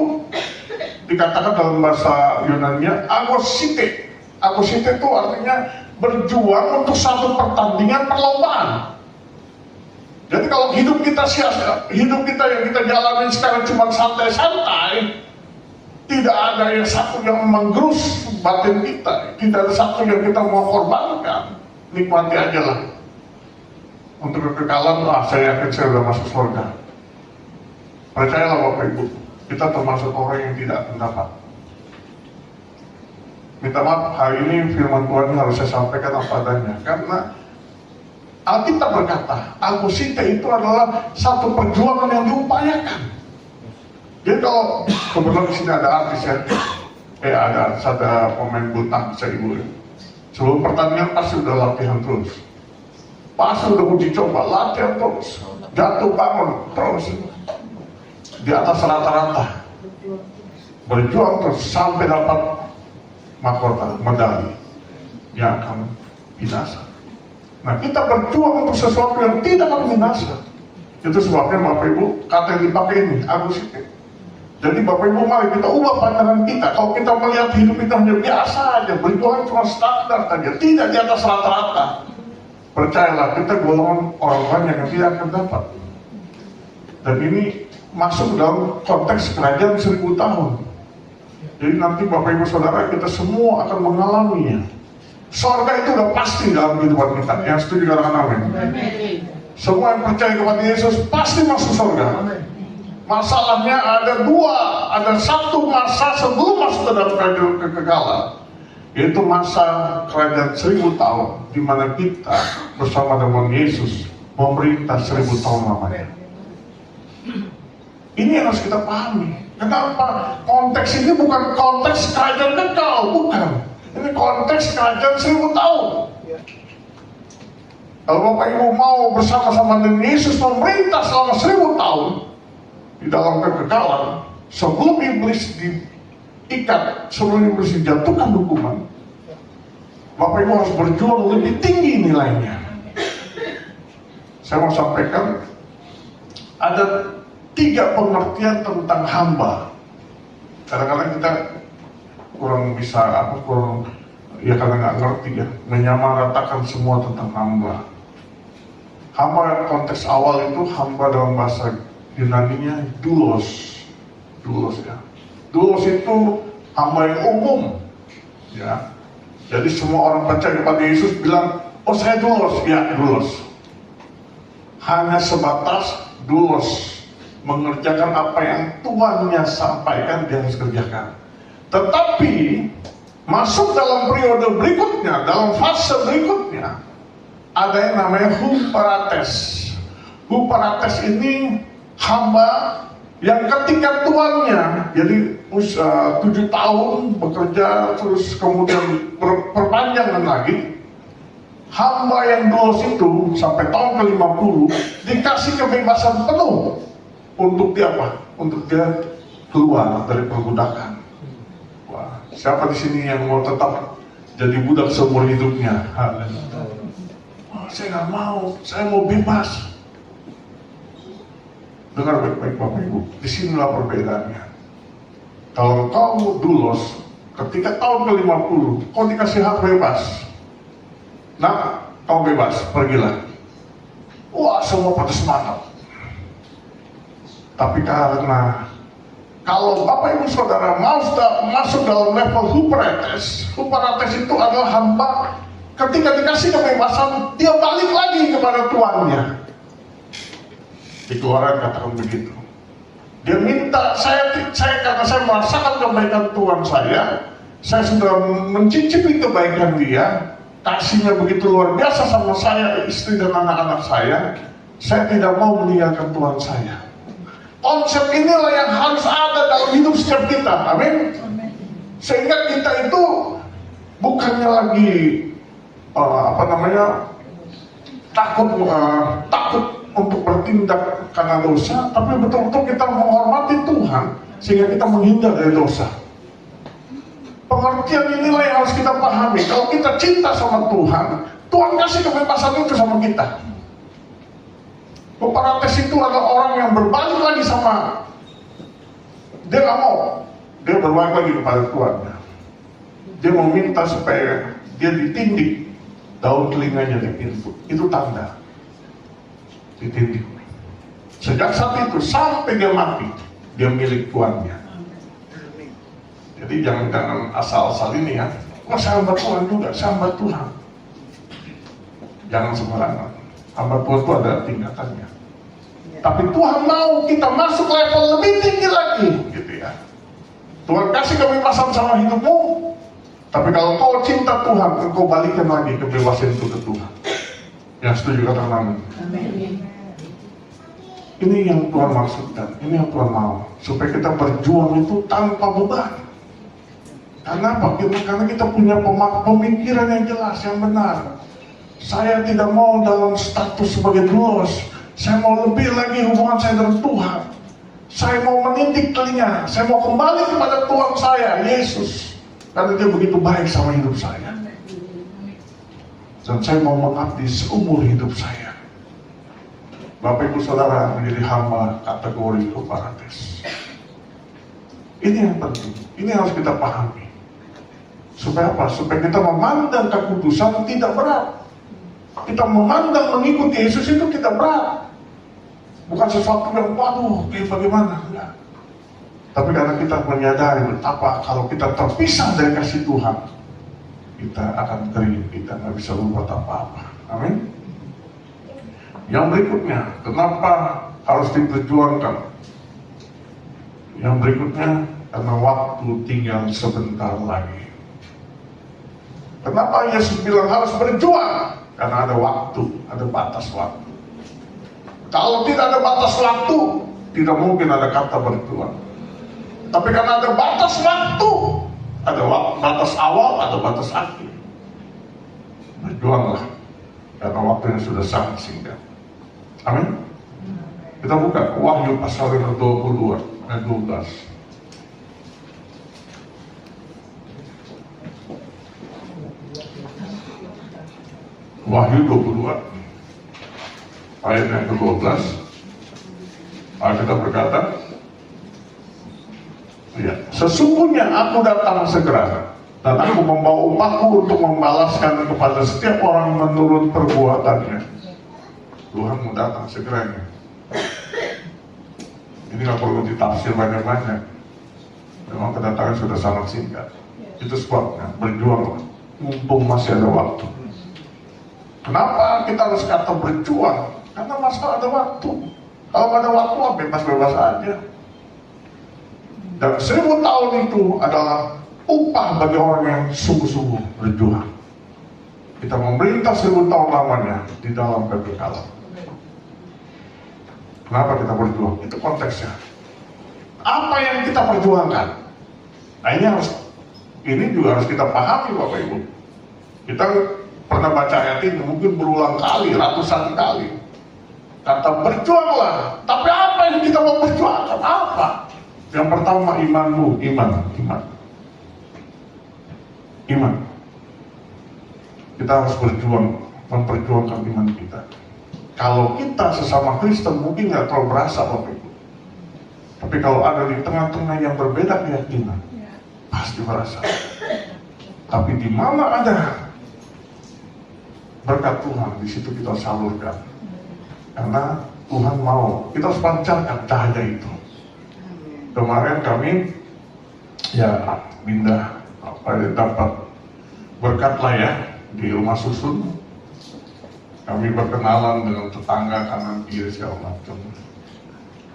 dikatakan dalam bahasa Yunani-nya agosite. Agosite itu artinya berjuang untuk satu pertandingan perlombaan. Jadi kalau hidup kita hidup kita yang kita jalani sekarang cuma santai-santai, tidak ada yang satu yang menggerus batin kita, tidak ada satu yang kita mau korbankan, nikmati aja lah. Untuk kekekalan, saya yakin saya sudah masuk surga. Percayalah Bapak Ibu, kita termasuk orang yang tidak akan dapat. minta maaf, hari ini firman Tuhan harus saya sampaikan apa adanya. Karena Alkitab berkata, Alkusita itu adalah satu perjuangan yang diupayakan. Jadi kalau kebetulan di sini ada artis ya, ada pemain bulu tangkis ibu. Sebelum pertandingan pasti udah latihan terus, pasti udah uji coba, latihan terus, jatuh bangun terus, di atas rata-rata, berjuang terus sampai dapat mahkota medali yang akan binasa. Nah, kita berjuang untuk sesuatu yang tidak akan binasa. Itu sebabnya Bapak Ibu kata yang dipakai ini Agusite. Jadi Bapak Ibu mari kita ubah pandangan kita. Kalau kita melihat hidup kita hanya biasa aja, berjuang cuma standar saja, tidak di atas rata-rata. Percayalah, kita golongan orang banyak yang tidak akan dapat. Dan ini masuk dalam konteks kerajaan 1000 tahun. Jadi nanti Bapak Ibu Saudara kita semua akan mengalaminya. Surga itu udah pasti dalam kehidupan kita. Yang setuju katakan amin. Semua yang percaya kepada Yesus pasti masuk surga. Masalahnya ada satu masa sebelum masuk ke dalam kerajaan kekekalan, yaitu masa kerajaan 1000 tahun, di mana kita bersama dengan Yesus memerintah 1000 tahun lamanya. Ini yang harus kita pahami. Kenapa? Konteks ini bukan konteks kerajaan kekal, bukan. Ini konteks kerajaan 1000 tahun. Kalau Bapak Ibu mau bersama-sama dengan Yesus memerintah selama 1000 tahun di dalam kekekalan, sebelum iblis diikat, sebelum iblis dijatuhkan hukuman, Bapak Ibu harus berjuang lebih tinggi nilainya. Saya mau sampaikan ada 3 pengertian tentang hamba. Kadang-kadang kita kurang karena nggak ngerti ya, menyamaratakan semua tentang hamba. Hamba konteks awal itu hamba dalam bahasa Yunaninya doulos ya. Doulos itu hamba yang umum ya. Jadi semua orang percaya kepada Yesus bilang, oh saya doulos, ya doulos. Hanya sebatas doulos, mengerjakan apa yang Tuhannya sampaikan dia harus kerjakan. Tetapi masuk dalam periode berikutnya, dalam fase berikutnya, ada yang namanya huparates. Huparates ini hamba yang ketika tuannya, jadi 7 tahun bekerja terus kemudian perpanjangan lagi, hamba yang doulos itu sampai tahun ke-50 dikasih kebebasan penuh. Untuk dia apa? Untuk dia keluar dari perbudakan. Wah, siapa di sini yang mau tetap jadi budak seumur hidupnya? Wah, saya nggak mau, saya mau bebas. Dengar baik-baik Bapak Ibu, disinilah perbedaannya. Kalau kau doulos, ketika tahun ke-50, kau dikasih hak bebas. Nah, kau bebas, pergilah. Wah, semua pada semangat. Tapi karena kalau Bapak Ibu Saudara mau masuk dalam level huparates itu adalah hamba ketika dikasih kebebasan dia balik lagi kepada tuannya. Di Keluaran katakan begitu. Dia minta karena saya merasakan kebaikan Tuhan saya sudah mencicipi kebaikan dia, kasihnya begitu luar biasa sama saya, istri dan anak-anak saya tidak mau meninggalkan Tuhan saya. Konsep inilah yang harus ada dalam hidup setiap kita, amin. Sehingga kita itu bukannya lagi takut untuk bertindak karena dosa, tapi betul-betul kita menghormati Tuhan sehingga kita menghindar dari dosa. Pengertian inilah yang harus kita pahami. Kalau kita cinta sama Tuhan, Tuhan kasih kebebasan itu sama kita. Huparates itu adalah orang yang berbalik lagi sama, dia nggak mau, dia berbalik lagi kepada Tuhan. Dia meminta supaya dia ditindik, daun telinganya di pintu, itu tanda ditindik. Sejak saat itu sampai dia mati, dia milik tuannya. Jadi jangan asal-asal ini ya, wah saya hamba Tuhan juga, saya hamba Tuhan. Jangan sembarangan. Hamba Tuhan itu ada tingkatannya. Tapi Tuhan mau kita masuk level lebih tinggi lagi, gitu ya. Tuhan kasih kebebasan sama hidupmu, Tapi kalau kau cinta Tuhan, engkau balikan lagi kebebasan itu ke Tuhan. Yang setuju katakan amin. Ini yang Tuhan maksudkan, ini yang Tuhan mau. Supaya kita berjuang itu tanpa beban. Karena apa? Karena kita punya pemikiran yang jelas, yang benar. Saya tidak mau dalam status sebagai doulos. Saya mau lebih lagi hubungan saya dengan Tuhan. Saya mau menindik telinga. Saya mau kembali kepada Tuhan saya, Yesus. Karena dia begitu baik sama hidup saya. Dan saya mau mengabdi seumur hidup saya. Bapak Ibu Saudara menjadi hamba kategori Euparates. Ini yang penting. Ini harus kita pahami. Supaya apa? Supaya kita memandang kekudusan tidak berat. Kita memandang mengikuti Yesus itu tidak berat. Bukan sesuatu yang waduh, bagaimana? Enggak. Tapi karena kita menyadari betapa kalau kita terpisah dari kasih Tuhan, kita akan kering, kita nggak bisa berbuat apa-apa. Amin. Yang berikutnya, kenapa harus diperjuangkan? Yang berikutnya, karena waktu tinggal sebentar lagi. Kenapa Yesus bilang harus berjuang? Karena ada waktu, ada batas waktu. Kalau tidak ada batas waktu, tidak mungkin ada kata berjuang. Tapi karena ada batas waktu, ada batas awal, ada batas akhir. Berjuanglah, karena waktunya sudah sangat singkat. Amin. Kita buka Wahyu pasal yang ke-22 ayat 12. Wahyu 22 ayat yang ke-12. Kita berkata, ya, sesungguhnya aku datang segera dan aku membawa upahku untuk membalaskan kepada setiap orang menurut perbuatannya. Tuhan mau datang segera ini. Ini nggak perlu ditafsir banyak-banyak. Memang kedatangan sudah sangat singkat. Itu sebabnya berjuanglah, mumpung masih ada waktu. Kenapa kita harus kata berjuang? Karena masalah ada waktu. Kalau ada waktu, bebas-bebas aja. Dan 1000 tahun itu adalah upah bagi orang yang sungguh-sungguh berjuang. Kita memerintah 1000 tahun lamanya di dalam kekekalan. Kenapa kita berjuang? Itu konteksnya. Apa yang kita perjuangkan? Nah ini juga harus kita pahami Bapak Ibu. Kita pernah baca ayat ini mungkin berulang kali, ratusan kali. Kata berjuanglah. Tapi apa yang kita mau perjuangkan? Apa? Yang pertama imanmu, iman. Kita harus berjuang, memperjuangkan iman kita. Kalau kita sesama Kristen mungkin nggak terlalu berasa Bapak Ibu. Tapi kalau ada di tengah-tengah yang berbeda keyakinan, pasti berasa. Tapi di mana ada berkat Tuhan, di situ kita salurkan. Karena Tuhan mau, kita harus pancarkan cahaya itu. Kemarin kami pindah dapat berkat lah ya di rumah susun. Kami berkenalan dengan tetangga kanan kiri segala macam.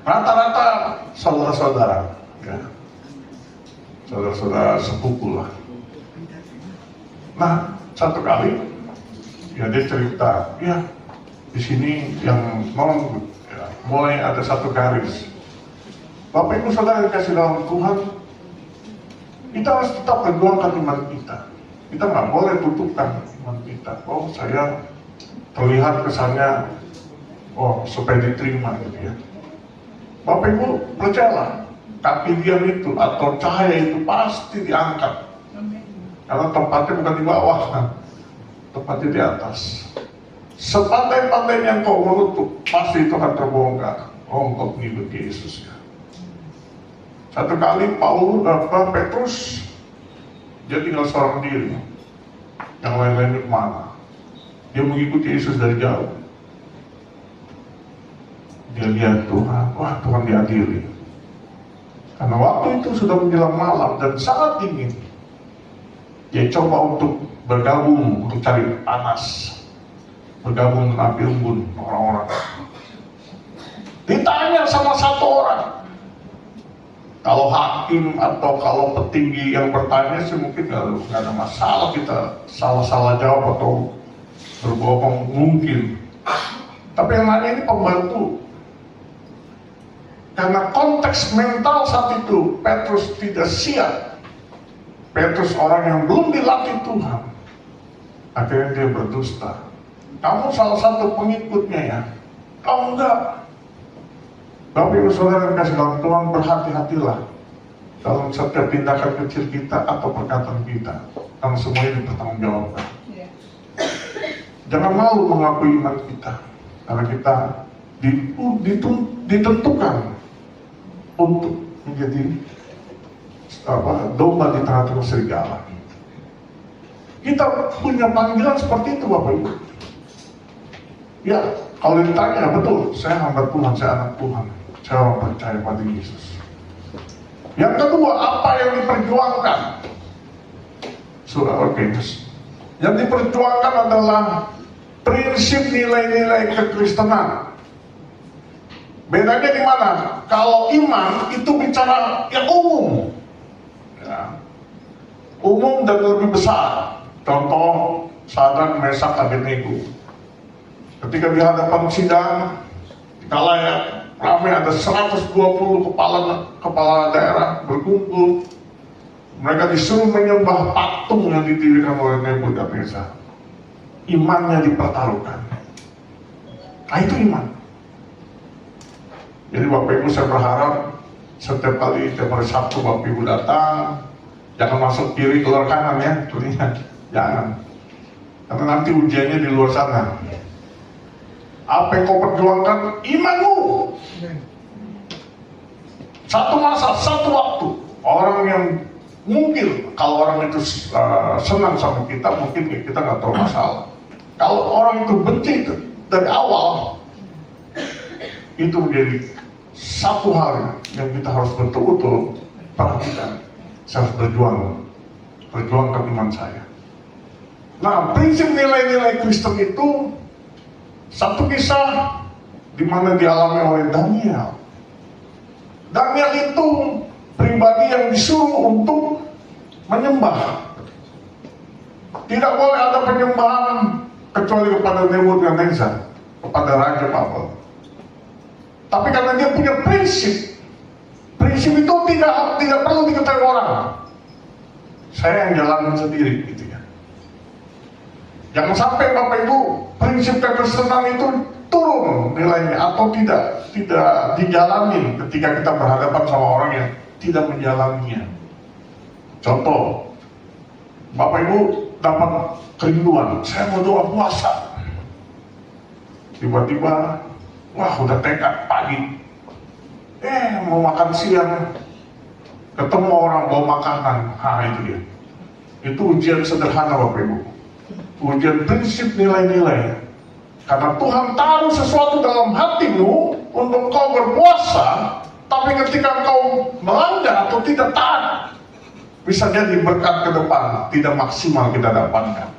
Rata-rata saudara-saudara, ya, saudara-saudara sepupu lah. Nah, satu kali ya dia cerita, ya di sini yang mulai ada satu garis. Bapak Ibu Saudara yang kasih dalam Tuhan, kita harus tetap perjuangkan iman kita. Kita nggak boleh tutupkan iman kita. Oh, saya terlihat kesannya, supaya diterima gitu ya. Bapak Ibu percayalah, kaki diam itu atau cahaya itu pasti diangkat. Karena tempatnya bukan di bawah, tempatnya di atas. Sepandai-pandainya engkau menutup, pasti itu akan terbongkar. Oh, engkau mengikuti Yesus ya. Satu kali Petrus, dia tinggal seorang diri. Yang lain-lainnya kemana? Dia mengikuti Yesus dari jauh. Dia lihat Tuhan, wah Tuhan diadili. Karena waktu itu sudah menjelang malam dan sangat dingin. Dia coba untuk bergabung, untuk cari panas. Bergabung dengan api unggun orang-orang. Ditanya sama satu orang, Kalau hakim atau kalau petinggi yang bertanya sih mungkin nggak ada masalah kita salah-salah jawab atau berbohong mungkin. Tapi yang lain ini pembantu. Karena konteks mental saat itu Petrus tidak siap. Petrus orang yang belum dilatih Tuhan. Akhirnya dia berdusta. Kamu salah satu pengikutnya ya. Kamu enggak. Bapak Ibu Saudara yang kasih dalam Tuhan, berhati-hatilah dalam setiap tindakan kecil kita atau perkataan kita, karena semuanya dipertanggungjawabkan. Jangan malu mengakui iman kita, karena kita ditentukan untuk menjadi domba di tengah-tengah serigala. Kita punya panggilan seperti itu, Bapak Ibu. Ya, kalau ditanya, betul, saya hamba Tuhan, saya anak Tuhan, saya orang percaya pada Yesus. Yang kedua, apa yang diperjuangkan? Sudah, oke. Yang diperjuangkan adalah prinsip nilai-nilai kekristenan. Bedanya di mana? Kalau iman itu bicara yang umum, ya. Umum dan lebih besar. Contoh, Sadrak, Mesak, Abednego. Ketika di hadapan sidang, kala ya ramai ada 120 kepala daerah berkumpul. Mereka disuruh menyembah patung yang didirikan oleh Nebukadnezar. Imannya dipertaruhkan. Nah, itu iman. Jadi Bapak Ibu, saya berharap setiap kali tiap hari Sabtu Bapak Ibu datang, jangan masuk kiri keluar kanan ya, tentunya jangan. Karena nanti ujiannya di luar sana. Apa yang kau perjuangkan? Imanmu. Satu masa, satu waktu, orang yang mungkin kalau orang itu senang sama kita, mungkin kita nggak tahu masalah. Kalau orang itu benci dari awal, itu menjadi satu hal yang kita harus betul-betul perhatikan. Saya harus berjuangkan iman saya. Nah, prinsip nilai-nilai Kristen itu satu kisah di mana dialami oleh Daniel. Daniel itu pribadi yang disuruh untuk menyembah. Tidak boleh ada penyembahan kecuali kepada Nebukadnezar, kepada Raja Babel. Tapi karena dia punya prinsip itu tidak perlu diketahui orang. Saya yang jalanin sendiri, gitu ya. Jangan sampai Bapak Ibu prinsip kekristenan itu turun nilainya atau tidak dijalani ketika kita berhadapan sama orang yang tidak menjalaninya. Contoh, Bapak Ibu dapat kerinduan, saya mau doa puasa. Tiba-tiba, wah udah tekad pagi, mau makan siang, ketemu orang bawa makanan, itu dia. Itu ujian sederhana Bapak Ibu. Ujian prinsip nilai-nilai. Karena Tuhan taruh sesuatu dalam hatimu untuk kau berpuasa, tapi ketika kau melanggar atau tidak taat, bisa jadi berkat ke depan tidak maksimal kita dapatkan.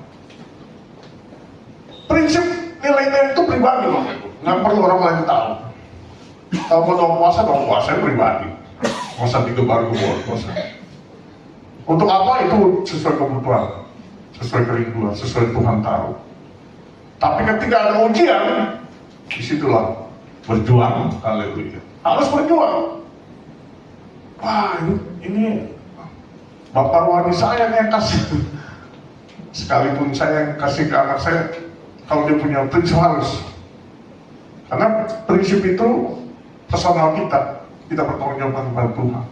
Prinsip nilai-nilai itu pribadi loh, nggak perlu orang lain tahu. Kalau mau doa puasa pribadi, nggak usah digebar-gebar puasa. Untuk apa itu sesuai kebutuhan, sesuai kerinduan, sesuai Tuhan taruh. Tapi ketika ada ujian, disitulah berjuang, haleluya. Harus berjuang. Wah, ini Bapak rohani saya yang kasih. Sekalipun saya yang kasih ke anak saya, kalau dia punya prinsip harus. Karena prinsip itu personal kita bertanggung jawab kepada Tuhan.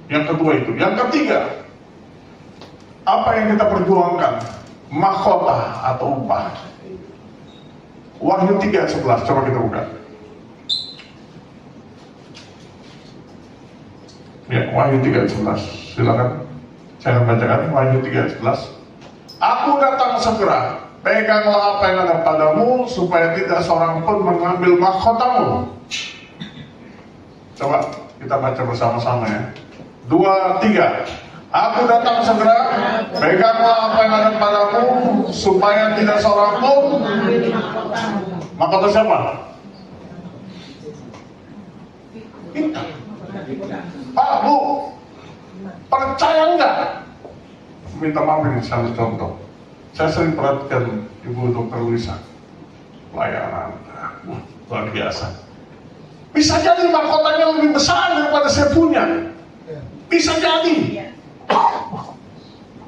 Yang kedua itu. Yang ketiga, apa yang kita perjuangkan? Mahkota atau upah. Wahyu 3:11, coba kita buka. Ya, Wahyu 3:11, silakan. Saya akan bacakan Wahyu 3:11. Aku datang segera, peganglah apa yang ada padamu, supaya tidak seorang pun mengambil mahkotamu. Coba kita baca bersama-sama ya. 2, 3. Aku datang segera, peganglah apa yang ada padamu, supaya tidak seorang pun. Mahkota siapa? Kita. Pak, Bu, percaya nggak? Minta maaf ini satu contoh. Saya sering perhatikan Ibu Dr. Luisa, pelayanan, luar biasa. Bisa jadi mahkotanya lebih besar daripada saya punya. Bisa jadi.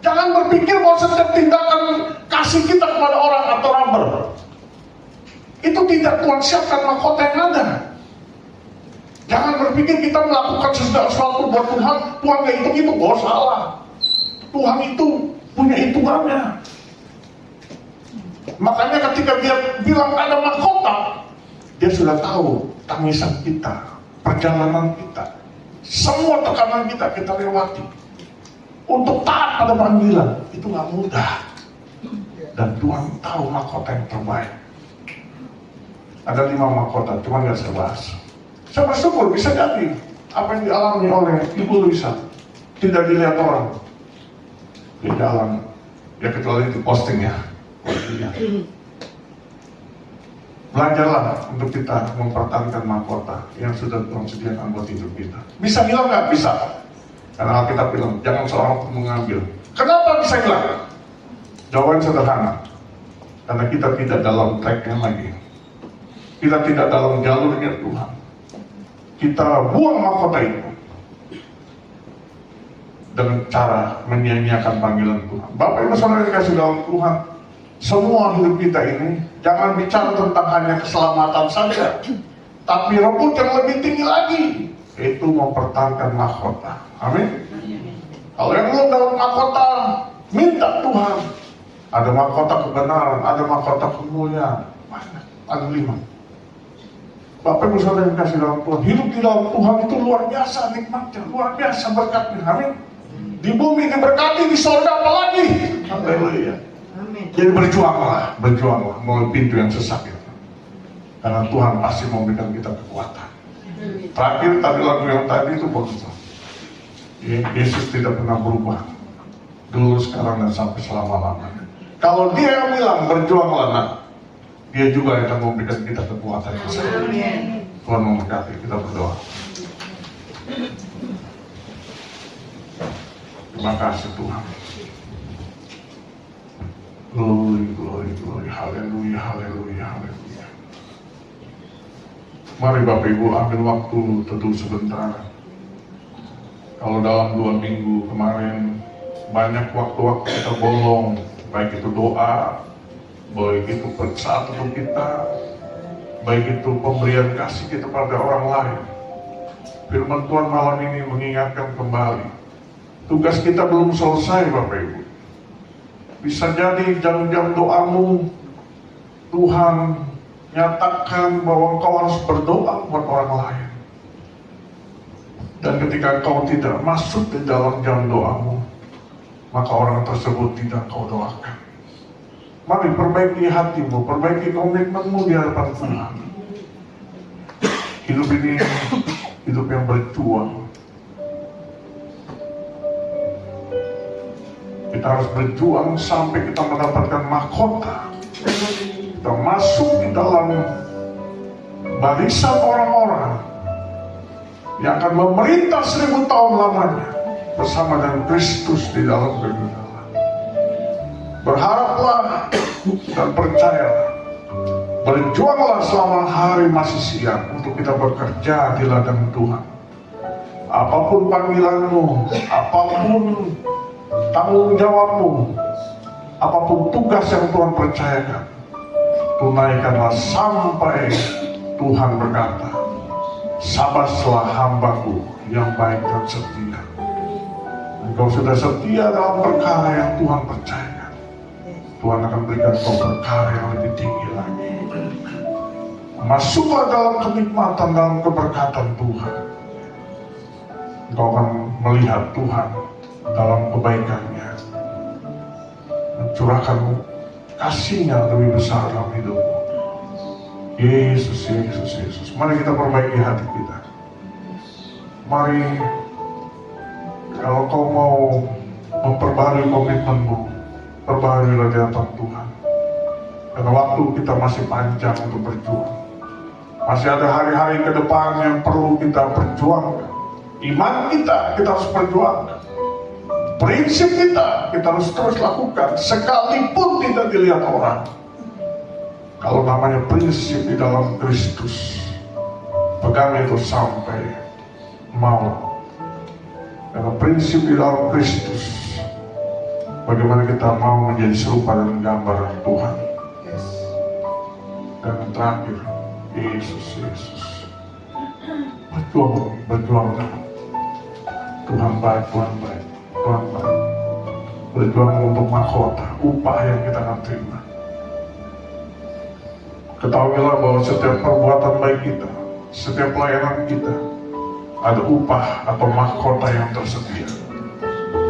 Jangan berpikir bahwa setiap tindakan kasih kita kepada orang atau rubber itu tidak Tuhan siapkan mahkota yang ada. Jangan berpikir kita melakukan sesuatu buat Tuhan, Tuhan nggak hitung itu, oh salah. Tuhan itu punya hitungannya. Makanya ketika dia bilang ada mahkota, dia sudah tahu tangisan kita, perjalanan kita, semua tekanan kita lewati. Untuk taat pada panggilan itu nggak mudah, dan Tuhan tahu mahkota yang terbaik. Ada 5 mahkota, cuma nggak saya bahas. Saya bersyukur bisa jadi apa yang dialami oleh Ibu Luisa tidak dilihat orang di dalam, ya kecuali di posting ya. Belajarlah untuk kita mempertahankan mahkota yang sudah Tuhan sediakan buat hidup kita. Bisa hilang nggak? Bisa. Karena Alkitab bilang, jangan seorang pun mengambil. Kenapa bisa hilang? Jawaban sederhana. Karena kita tidak dalam tracknya lagi. Kita tidak dalam jalurnya Tuhan. Kita buang mahkota itu dengan cara menyia-nyiakan panggilan Tuhan. Bapak Ibu Saudara dikasih dalam Tuhan, semua hidup kita ini jangan bicara tentang hanya keselamatan saja, tapi rebut yang lebih tinggi lagi, yaitu mempertahankan mahkota. Amin. Kalau yang belum dalam mahkota, minta Tuhan. Ada mahkota kebenaran, ada mahkota kemuliaan, ada 5. Bapak Ibu Saudara yang kasih dalam Tuhan, hidup di dalam Tuhan itu luar biasa nikmatnya, luar biasa berkatnya. Amin. Di bumi diberkati, di sorga apalagi. Haleluya. Jadi berjuanglah melalui pintu yang sesak itu. Karena Tuhan pasti memberikan kita kekuatan. Terakhir tadi lagu yang tadi itu bagus. Yesus tidak pernah berubah, dulu, sekarang, dan sampai selama-lamanya. Kalau dia yang bilang berjuanglah nak, dia juga akan memberikan kita kekuatan yang sama. Tuhan memberkati, kita berdoa. Terima kasih Tuhan. Glory, glory, glory, haleluya, haleluya, haleluya. Mari Bapak Ibu ambil waktu teduh sebentar. Kalau dalam 2 minggu kemarin banyak waktu-waktu kita bolong, baik itu doa, baik itu saat untuk kita, baik itu pemberian kasih kita pada orang lain. Firman Tuhan malam ini mengingatkan kembali, tugas kita belum selesai Bapak Ibu. Bisa jadi jam-jam doamu, Tuhan nyatakan bahwa engkau harus berdoa buat orang lain. Dan ketika kau tidak masuk di dalam jam doamu, maka orang tersebut tidak kau doakan. Mari perbaiki hatimu, perbaiki komitmenmu di hadapan Tuhan. Hidup ini hidup yang berjuang. Kita harus berjuang sampai kita mendapatkan mahkota. Kita masuk di dalam barisan orang-orang yang akan memerintah 1000 tahun lamanya bersama dengan Kristus di dalam kegelapan. Berharaplah dan percayalah, berjuanglah selama hari masih siang untuk kita bekerja di ladang Tuhan. Apapun panggilanmu, apapun tanggung jawabmu, apapun tugas yang Tuhan percayakan, tunaikanlah sampai Tuhan berkata, "Sabaslah hambaku yang baik dan setia." Engkau sudah setia dalam perkara yang Tuhan percayakan, Tuhan akan berikan kau perkara yang lebih tinggi lagi. Masuklah dalam kenikmatan, dalam keberkatan Tuhan. Engkau akan melihat Tuhan dalam kebaikannya, mencurahkan kasih-Nya lebih besar dalam hidupmu. Yesus, Yesus, Yesus. Mari kita perbaiki hati kita. Mari, kalau kau mau memperbarui komitmenmu, perbarilah di hadapan Tuhan. Karena waktu kita masih panjang untuk berjuang. Masih ada hari-hari ke depan yang perlu kita perjuangkan. Iman kita harus perjuangkan. Prinsip kita harus terus lakukan sekalipun tidak dilihat orang. Kalau namanya prinsip di dalam Kristus, pegang itu sampai maut. Karena prinsip di dalam Kristus, bagaimana kita mau menjadi serupa dan gambar Tuhan. Dan yang terakhir, Yesus. Berjuang. Tuhan baik. Berjuang untuk mahkota, upah yang kita akan terima. Ketahuilah bahwa setiap perbuatan baik kita, setiap pelayanan kita, ada upah atau mahkota yang tersedia.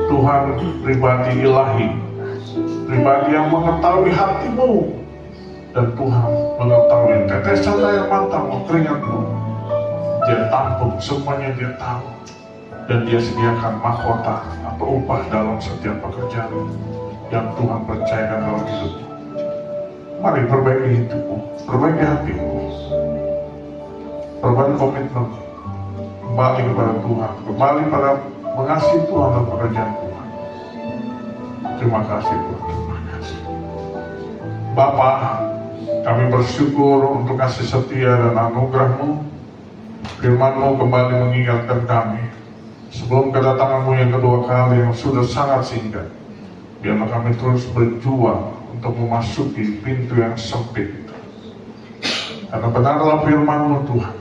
Tuhan pribadi ilahi, pribadi yang mengetahui hatimu, dan Tuhan mengetahui tetesan air matamu, keringatmu. Dia tampung, semuanya dia tahu, dan dia sediakan mahkota atau upah dalam setiap pekerjaan yang Tuhan percayakan dalam hidupmu. Mari perbaiki hidupmu, perbaiki hatimu, perbaiki komitmen, kembali kepada Tuhan, kembali pada mengasihi Tuhan dan pekerjaan Tuhan. Terima kasih Tuhan, terima kasih. Bapa, kami bersyukur untuk kasih setia dan anugerah-Mu. Firman-Mu kembali mengingatkan kami sebelum kedatangan-Mu yang kedua kali yang sudah sangat singkat. Biarlah kami terus berjuang untuk memasuki pintu yang sempit itu. Karena benarlah firman-Mu Tuhan,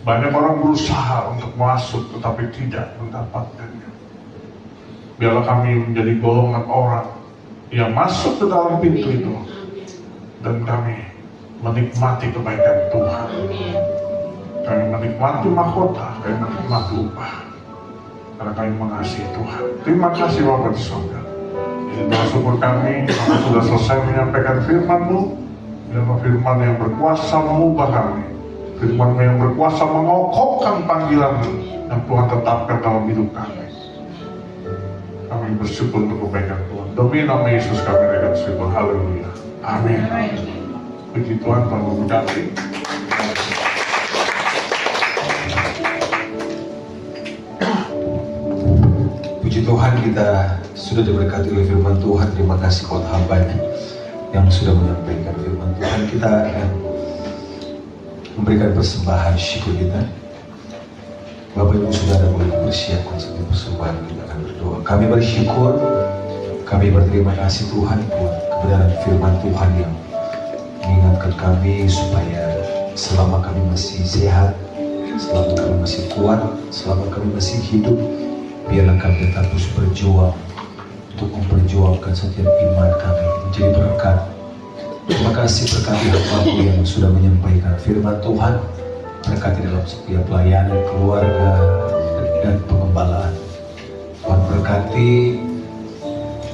banyak orang berusaha untuk masuk tetapi tidak mendapatkannya. Biarlah kami menjadi golongan orang yang masuk ke dalam pintu itu, dan kami menikmati kebaikan Tuhan. Kami menikmati mahkota, kami menikmati upah, karena kami mengasihi Tuhan. Terima kasih Bapa di surga. Ini doa syukur kami, kami sudah selesai menyampaikan firman-Mu. Biarlah firman yang berkuasa mengubah kami, firman-Mu yang berkuasa mengokohkan panggilan yang Tuhan tetapkan dalam hidup kami. Kami bersyukur untuk kebaikan Tuhan. Demi nama Yesus kami naikkan syukur. Haleluya. Amin. Puji Tuhan, Tuhan memberkati. Puji Tuhan, kita sudah diberkati oleh firman Tuhan. Terima kasih buat hambanya yang sudah menyampaikan firman Tuhan. Kita akan memberikan persembahan syukur kita. Bapak Ibu Saudara boleh mempersiapkan satu persembahan, kita akan berdoa. Kami bersyukur, kami berterima kasih Tuhan buat kebenaran firman Tuhan yang mengingatkan kami supaya selama kami masih sehat, selama kami masih kuat, selama kami masih hidup, biarlah kami tetap terus berjuang untuk memperjuangkan setiap iman kami menjadi berkat. Terima kasih berkati hamba-Mu yang sudah menyampaikan firman Tuhan, berkati dalam setiap pelayanan, keluarga, dan pengembalaan. Tuhan berkati,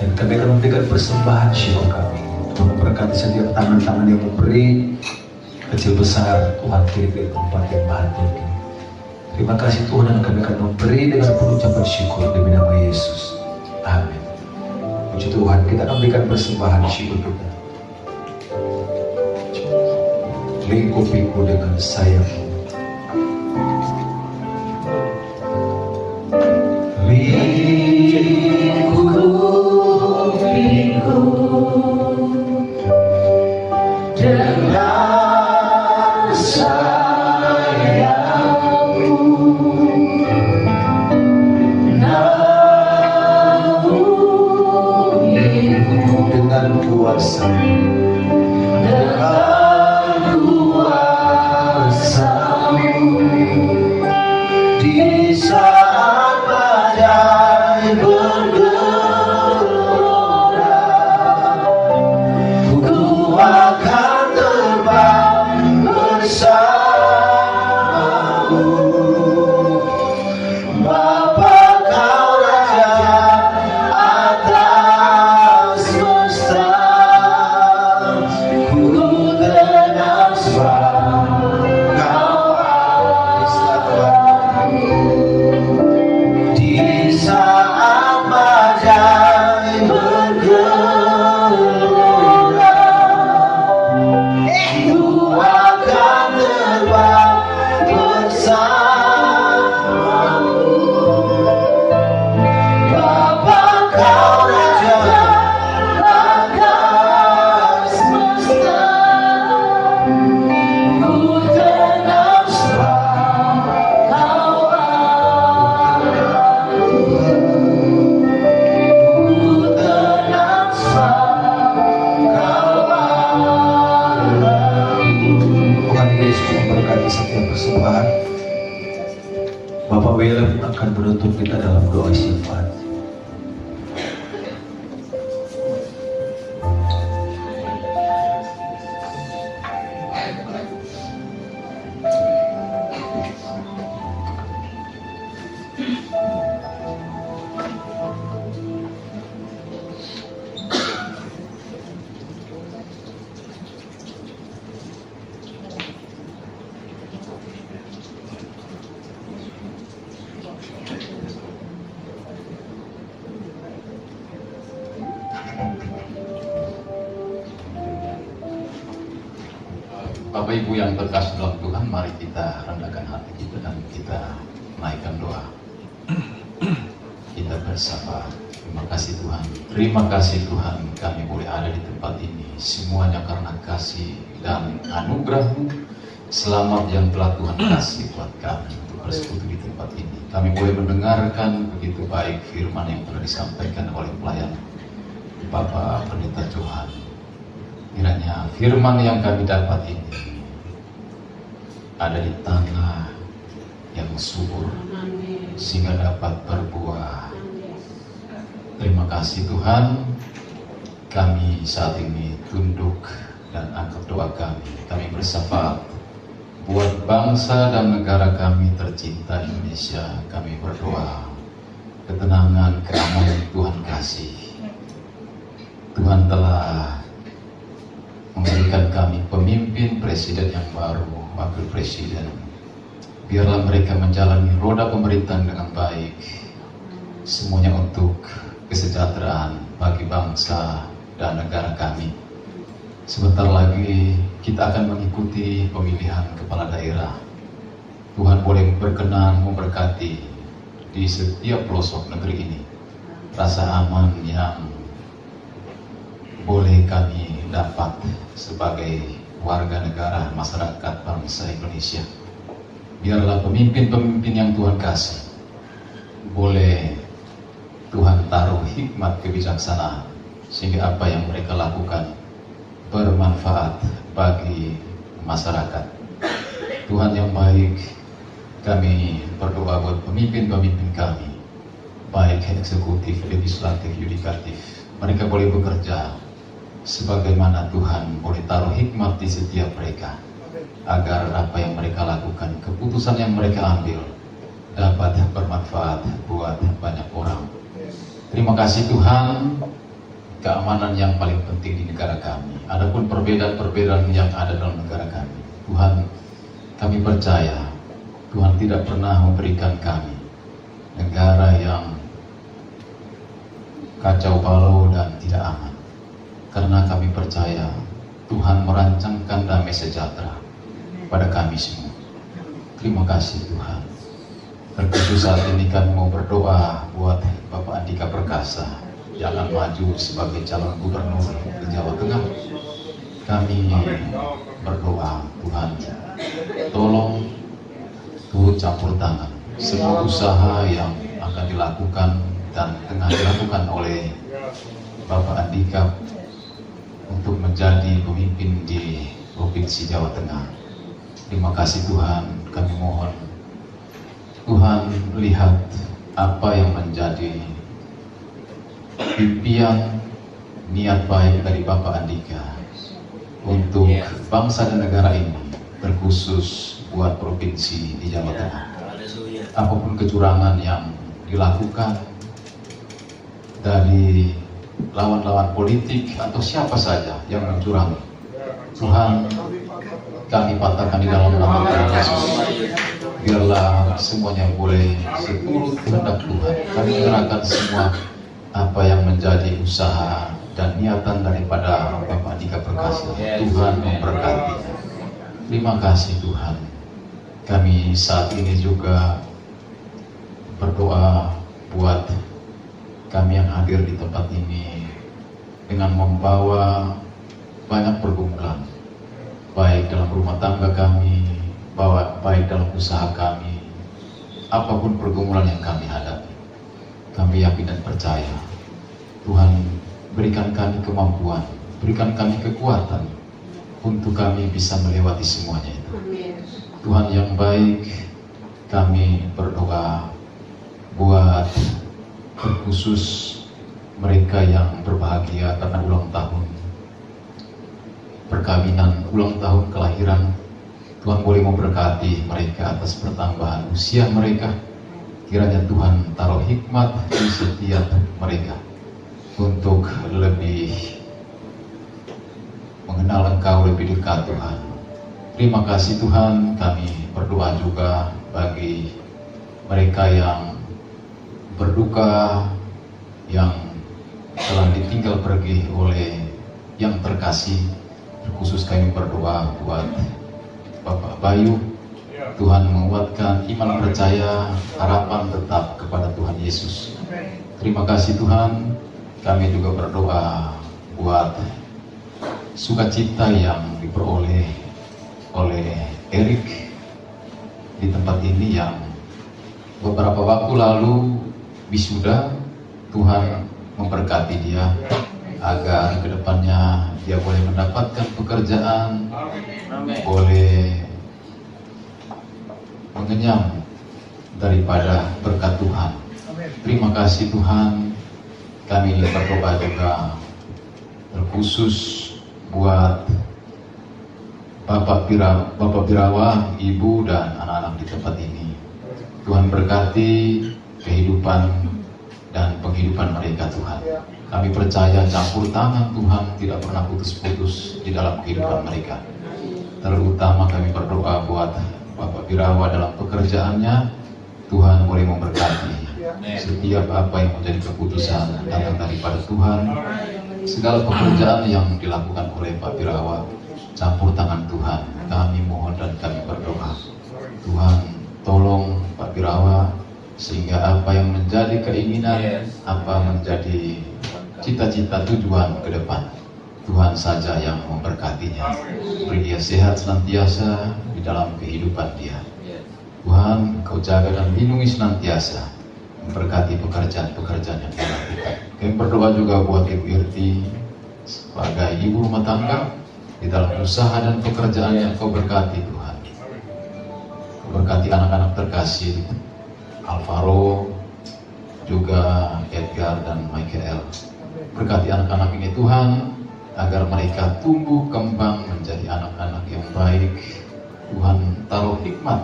dan kami akan memberikan persembahan syukur kami. Tuhan memberkati setiap tangan-tangan yang memberi, kecil besar, Tuhan kirim ke tempat yang bahagia. Terima kasih Tuhan, dan kami akan memberi dengan penuh ucapan syukur demi nama Yesus. Amin. Puji Tuhan, kita akan berikan persembahan syukur kita. Lingkupiku dengan sayapmu, lingkupiku dengan sayapmu, naungiku dengan kuasa, di saat badai bergelora, ku akan terbang Bapak Willem akan menutup kita dalam doa istighfar. Bapak Ibu yang terkasih dalam Tuhan, mari kita rendahkan hati kita dan kita naikkan doa. Kita bersama. Terima kasih Tuhan. Terima kasih Tuhan, kami boleh ada di tempat ini. Semuanya karena kasih dan anugerah-Mu. Selamat yang telah Tuhan kasih buat kami untuk bersekutu di tempat ini. Kami boleh mendengarkan begitu baik firman yang telah disampaikan oleh pelayan Bapak Pendeta Johan. Kiranya firman yang kami dapat ini ada di tanah yang subur sehingga dapat berbuah. Terima kasih Tuhan. Kami saat ini tunduk dan angkat doa kami. Kami bersyafaat buat bangsa dan negara kami tercinta Indonesia. Kami berdoa ketenangan, keamanan Tuhan kasih. Tuhan telah memberikan kami pemimpin, presiden yang baru, wakil presiden. Biarlah mereka menjalani roda pemerintahan dengan baik. Semuanya untuk kesejahteraan bagi bangsa dan negara kami. Sebentar lagi kita akan mengikuti pemilihan kepala daerah. Tuhan boleh berkenan memberkati di setiap pelosok negeri ini. Rasa aman yang boleh kami dapat sebagai warga negara masyarakat bangsa Indonesia. Biarlah pemimpin-pemimpin yang Tuhan kasih boleh Tuhan taruh hikmat kebijaksanaan sehingga apa yang mereka lakukan bermanfaat bagi masyarakat. Tuhan yang baik, kami berdoa buat pemimpin-pemimpin kami, baik eksekutif, legislatif, yudikatif. Mereka boleh bekerja sebagaimana Tuhan boleh taruh hikmat di setiap mereka, agar apa yang mereka lakukan, keputusan yang mereka ambil dapat bermanfaat buat banyak orang. Terima kasih Tuhan, keamanan yang paling penting di negara kami. Adapun perbedaan-perbedaan yang ada dalam negara kami, Tuhan, kami percaya Tuhan tidak pernah memberikan kami negara yang kacau balau dan tidak aman. Karena kami percaya Tuhan merancangkan damai sejahtera pada kami semua. Terima kasih Tuhan. Terkhusus saat ini kami mau berdoa buat Bapak Andika Perkasa yang akan maju sebagai calon gubernur di Jawa Tengah. Kami berdoa Tuhan, tolong turut campur tangan semua usaha yang akan dilakukan dan tengah dilakukan oleh Bapak Andika untuk menjadi pemimpin di Provinsi Jawa Tengah. Terima kasih Tuhan, kami mohon Tuhan lihat apa yang menjadi impian niat baik dari Bapak Andika untuk bangsa dan negara ini, terkhusus buat provinsi di Jawa Tengah. Apapun kecurangan yang dilakukan dari lawan-lawan politik atau siapa saja yang mencurangi, Tuhan, kami patahkan di dalam nama Tuhan Yesus. Biarlah semuanya boleh seturut kehendak Tuhan. Kami menyerahkan semua apa yang menjadi usaha dan niatan daripada Bapak Andika Perkasa. Tuhan memberkati. Terima kasih Tuhan. Kami saat ini juga berdoa buat kami yang hadir di tempat ini dengan membawa banyak pergumulan, baik dalam rumah tangga kami, baik dalam usaha kami, apapun pergumulan yang kami hadapi. Kami yakin dan percaya Tuhan berikan kami kemampuan, berikan kami kekuatan untuk kami bisa melewati semuanya itu. Tuhan yang baik, kami berdoa buat terkhusus mereka yang berbahagia karena ulang tahun perkawinan, ulang tahun kelahiran. Tuhan boleh memberkati mereka atas pertambahan usia mereka. Kiranya Tuhan taruh hikmat di setiap mereka untuk lebih mengenal Engkau lebih dekat, Tuhan. Terima kasih Tuhan, kami berdoa juga bagi mereka yang berduka, yang telah ditinggal pergi oleh yang terkasih. Terkhusus kami berdoa buat Bapak Bayu, Tuhan menguatkan iman percaya, harapan tetap kepada Tuhan Yesus. Terima kasih Tuhan, kami juga berdoa buat sukacita yang diperoleh oleh Erik di tempat ini yang beberapa waktu lalu wisuda. Tuhan memberkati dia agar kedepannya dia boleh mendapatkan pekerjaan, boleh mengenyam daripada berkat Tuhan. Terima kasih Tuhan, kami berdoa juga terkhusus buat Bapak Birawa, Ibu dan anak-anak di tempat ini. Tuhan berkati kehidupan dan penghidupan mereka Tuhan. Kami percaya campur tangan Tuhan tidak pernah putus-putus di dalam kehidupan mereka. Terutama kami berdoa buat Bapak Birawa dalam pekerjaannya. Tuhan boleh memberkati setiap apa yang menjadi keputusan datang daripada Tuhan. Segala pekerjaan yang dilakukan oleh Pak Birawa, campur tangan Tuhan. Kami mohon dan kami berdoa, Tuhan tolong Pak Birawa sehingga apa yang menjadi keinginan, apa menjadi cita-cita tujuan ke depan, Tuhan saja yang memberkatinya. Beri dia sehat senantiasa di dalam kehidupan dia. Tuhan, Kau jaga dan lindungi senantiasa, memberkati pekerjaan-pekerjaan yang dilakukan. Kami berdoa juga buat Ibu Irti sebagai ibu rumah tangga di dalam usaha dan pekerjaan yang Kau berkati Tuhan. Kau berkati anak-anak terkasih Alvaro, juga Edgar dan Michael. Berkati anak-anak ini Tuhan, agar mereka tumbuh kembang menjadi anak-anak yang baik. Tuhan taruh hikmat,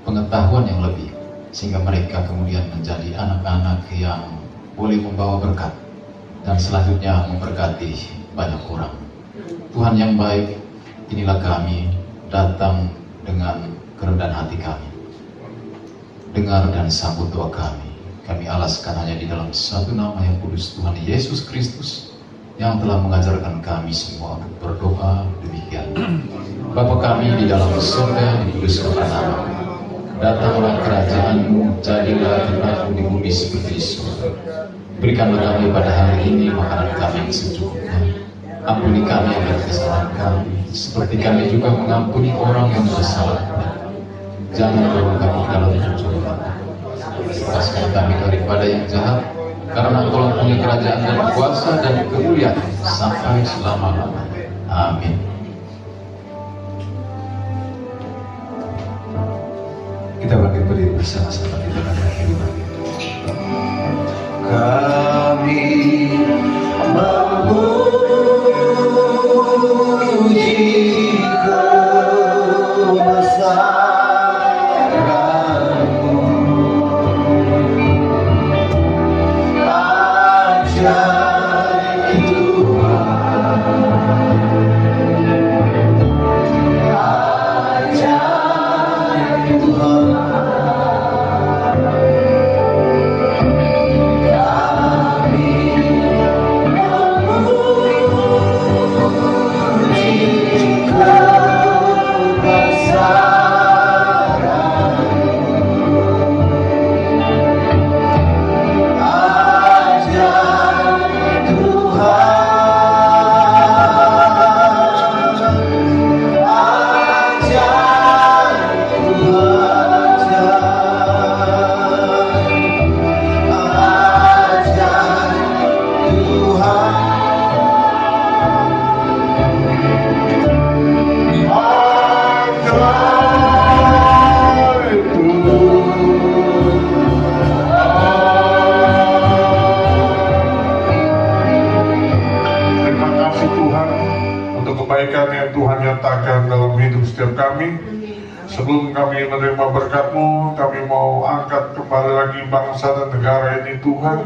pengetahuan yang lebih, sehingga mereka kemudian menjadi anak-anak yang boleh membawa berkat dan selanjutnya memberkati banyak orang. Tuhan yang baik, inilah kami datang dengan kerendahan hati kami. Dengar dan sambut doa kami. Kami alaskan hanya di dalam satu nama yang kudus, Tuhan Yesus Kristus, yang telah mengajarkan kami semua untuk berdoa demikian. Bapa kami di dalam surga, dikuduskanlah nama-Mu. Datanglah kerajaan-Mu, jadilah kehendak-Mu di bumi seperti di surga. Berikanlah kami pada hari ini makanan kami yang secukupnya. Ampuni kami akan kesalahan kami, seperti kami juga mengampuni orang yang bersalah kepada kami. Jangan bawa kami ke dalam pencobaan, lepaskan kami daripada yang jahat, karena Engkau punya kerajaan dan kuasa dan kemuliaan sampai selama-lamanya. Amin. Kita bangkit berdiri bersama-sama di dalam kehidupan. Kami memuji kebesaran-Mu, ajaib Tuhan, ajaib Tuhan. Tuhan dalam hidup setiap kami. Sebelum kami menerima berkat-Mu, kami mau angkat kembali lagi bangsa dan negara ini Tuhan.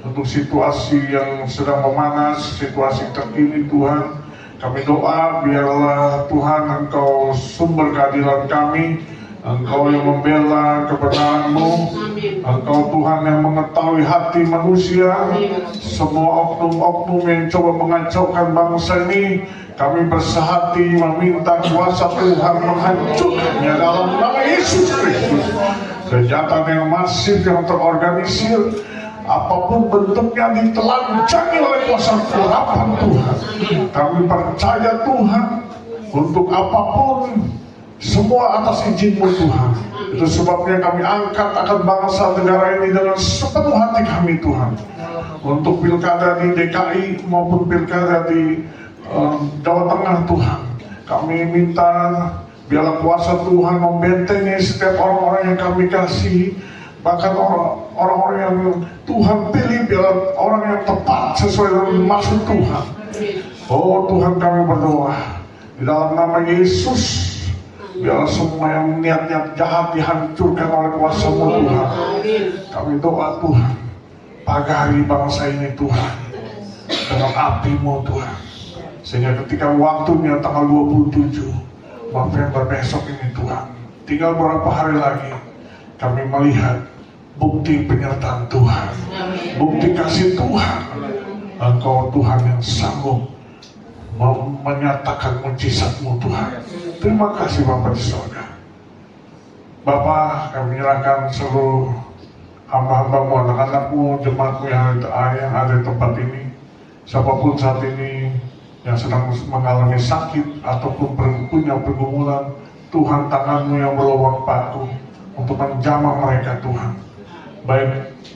Untuk situasi yang sedang memanas, situasi terkini Tuhan, kami doa biarlah Tuhan Engkau sumber keadilan kami, Engkau yang membela kebenaran-Mu, Engkau Tuhan yang mengetahui hati manusia. Semua oknum-oknum yang coba mengacaukan bangsa ini, kami bersehati meminta kuasa Tuhan menghancurkannya dalam nama Yesus Kristus. Kejahatan yang masif yang terorganisir, apapun bentuknya ditelanjangi oleh kuasa kegelapan Tuhan. Kami percaya Tuhan, untuk apapun semua atas izin-Mu Tuhan. Itu sebabnya kami angkat akan bangsa negara ini dengan sepenuh hati kami Tuhan. Untuk pilkada di DKI maupun pilkada di Jawa Tengah Tuhan, kami minta biarlah kuasa Tuhan membentengi setiap orang-orang yang kami kasih, bahkan orang-orang yang Tuhan pilih, biarlah orang yang tepat sesuai dengan maksud Tuhan. Oh Tuhan, kami berdoa di dalam nama Yesus, biarlah semua yang niat-niat jahat dihancurkan oleh kuasa-Mu Tuhan. Kami doa Tuhan, pagari bangsa ini Tuhan dengan api-Mu Tuhan, sehingga ketika waktunya tanggal 27 November besok ini Tuhan, tinggal beberapa hari lagi, kami melihat bukti penyertaan Tuhan, bukti kasih Tuhan. Engkau Tuhan yang sanggup menyatakan mujizat-Mu Tuhan. Terima kasih Bapak di surga. Bapak, kami menyerahkan seluruh hamba-hamba-Mu, anak-anak-Mu, jemaat-Mu yang ada di tempat ini. Siapapun saat ini yang sedang mengalami sakit ataupun punya pergumulan, Tuhan, tangan-Mu yang berlubang paku untuk menjamah mereka Tuhan. Baik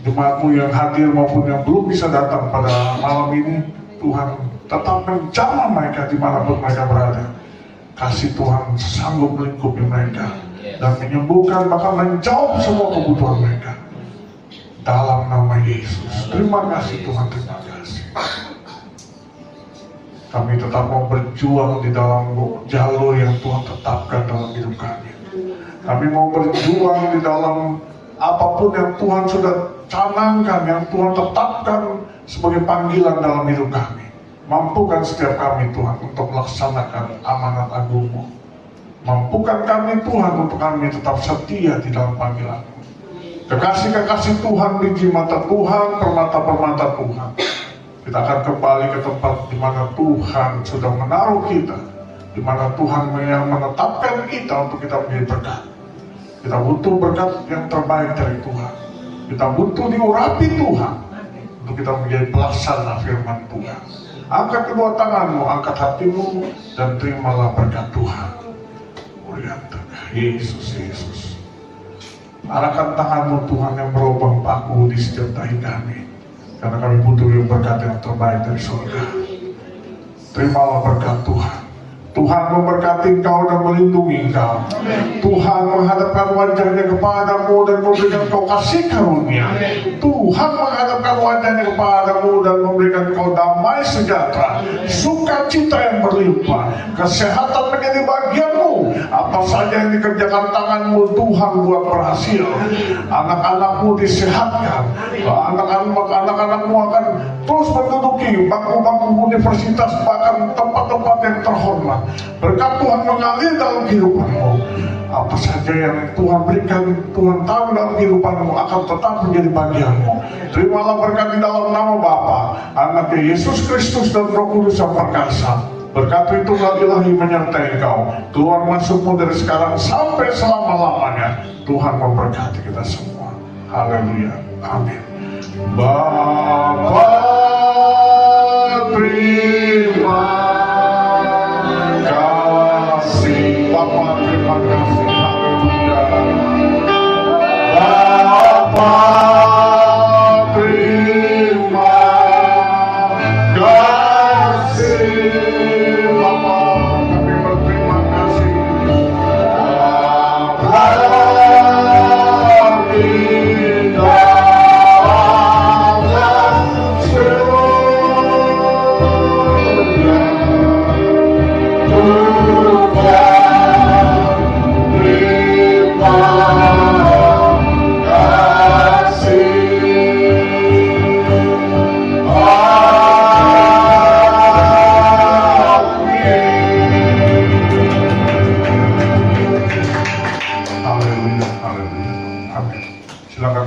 jemaat-Mu yang hadir maupun yang belum bisa datang pada malam ini, Tuhan tetap menjamah mereka dimanapun mereka berada. Kasih Tuhan sanggup melingkupi mereka dan menyembuhkan, bahkan menjawab semua kebutuhan mereka dalam nama Yesus. Terima kasih Tuhan, terima kasih. Kami tetap mau berjuang di dalam jalur yang Tuhan tetapkan dalam hidup kami. Kami mau berjuang di dalam apapun yang Tuhan sudah canangkan, yang Tuhan tetapkan sebagai panggilan dalam hidup kami. Mampukan setiap kami Tuhan untuk melaksanakan amanat agung-Mu. Mampukan kami Tuhan untuk kami tetap setia di dalam panggilan-Mu. Kekasih-kekasih Tuhan, biji mata Tuhan, permata-permata Tuhan, kita akan kembali ke tempat di mana Tuhan sudah menaruh kita, di mana Tuhan yang menetapkan kita untuk kita menjadi berkat. Kita butuh berkat yang terbaik dari Tuhan. Kita butuh diurapi Tuhan untuk kita menjadi pelaksana firman Tuhan. Angkat kedua tangan-Mu, angkat hati-Mu, dan terimalah berkat Tuhan. Yesus, Yesus. Arahkan tangan-Mu Tuhan yang berlubang paku di setiap dahi kami, karena kami butuh berkat yang terbaik dari surga. Terimalah berkat Tuhan. Tuhan memberkati engkau dan melindungi engkau. Tuhan menghadapkan wajahnya kepadamu dan memberikan engkau kasih karunia. Tuhan menghadapkan wajahnya kepadamu dan memberikan engkau damai sejahtera, sukacita yang berlimpah, kesehatan menjadi bagianmu. Apa saja yang dikerjakan tanganmu, Tuhan buat berhasil. Anak-anakmu disehatkan. Anak-anakmu akan terus menduduki bangku-bangku universitas, bahkan tempat-tempat yang terhormat. Berkat Tuhan mengalir dalam kehidupanmu. Apa saja yang Tuhan berikan, Tuhan tahu dalam kehidupanmu akan tetap menjadi bagianmu. Terimalah berkat di dalam nama Bapa, Anaknya Yesus Kristus dan Roh Kudus yang perkasa. Berkat itu ilahi menyertai engkau, keluar masukmu dari sekarang sampai selama-lamanya. Tuhan memberkati kita semua. Haleluya. Amin. Bapa, terima kasih. Bapa, terima kasih. Haleluya. Bapa, terima kasih. Bapa, kami berterima kasih. Bapa,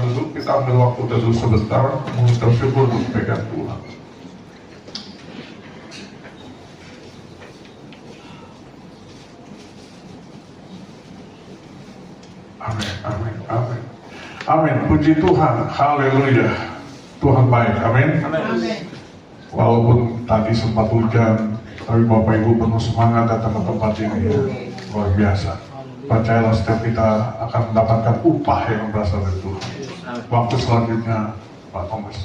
duduk, kita ambil waktu dulu sebentar mengucap syukur untuk kebaikan Tuhan. Amin, amin, amin. Amin, puji Tuhan, haleluya. Tuhan baik, amin. Walaupun tadi sempat hujan, tapi Bapak Ibu penuh semangat datang ke tempat ini ya. Luar biasa. Percayalah setiap kita akan mendapatkan upah yang berasal dari Tuhan. Waktu selanjutnya, Pak Thomas.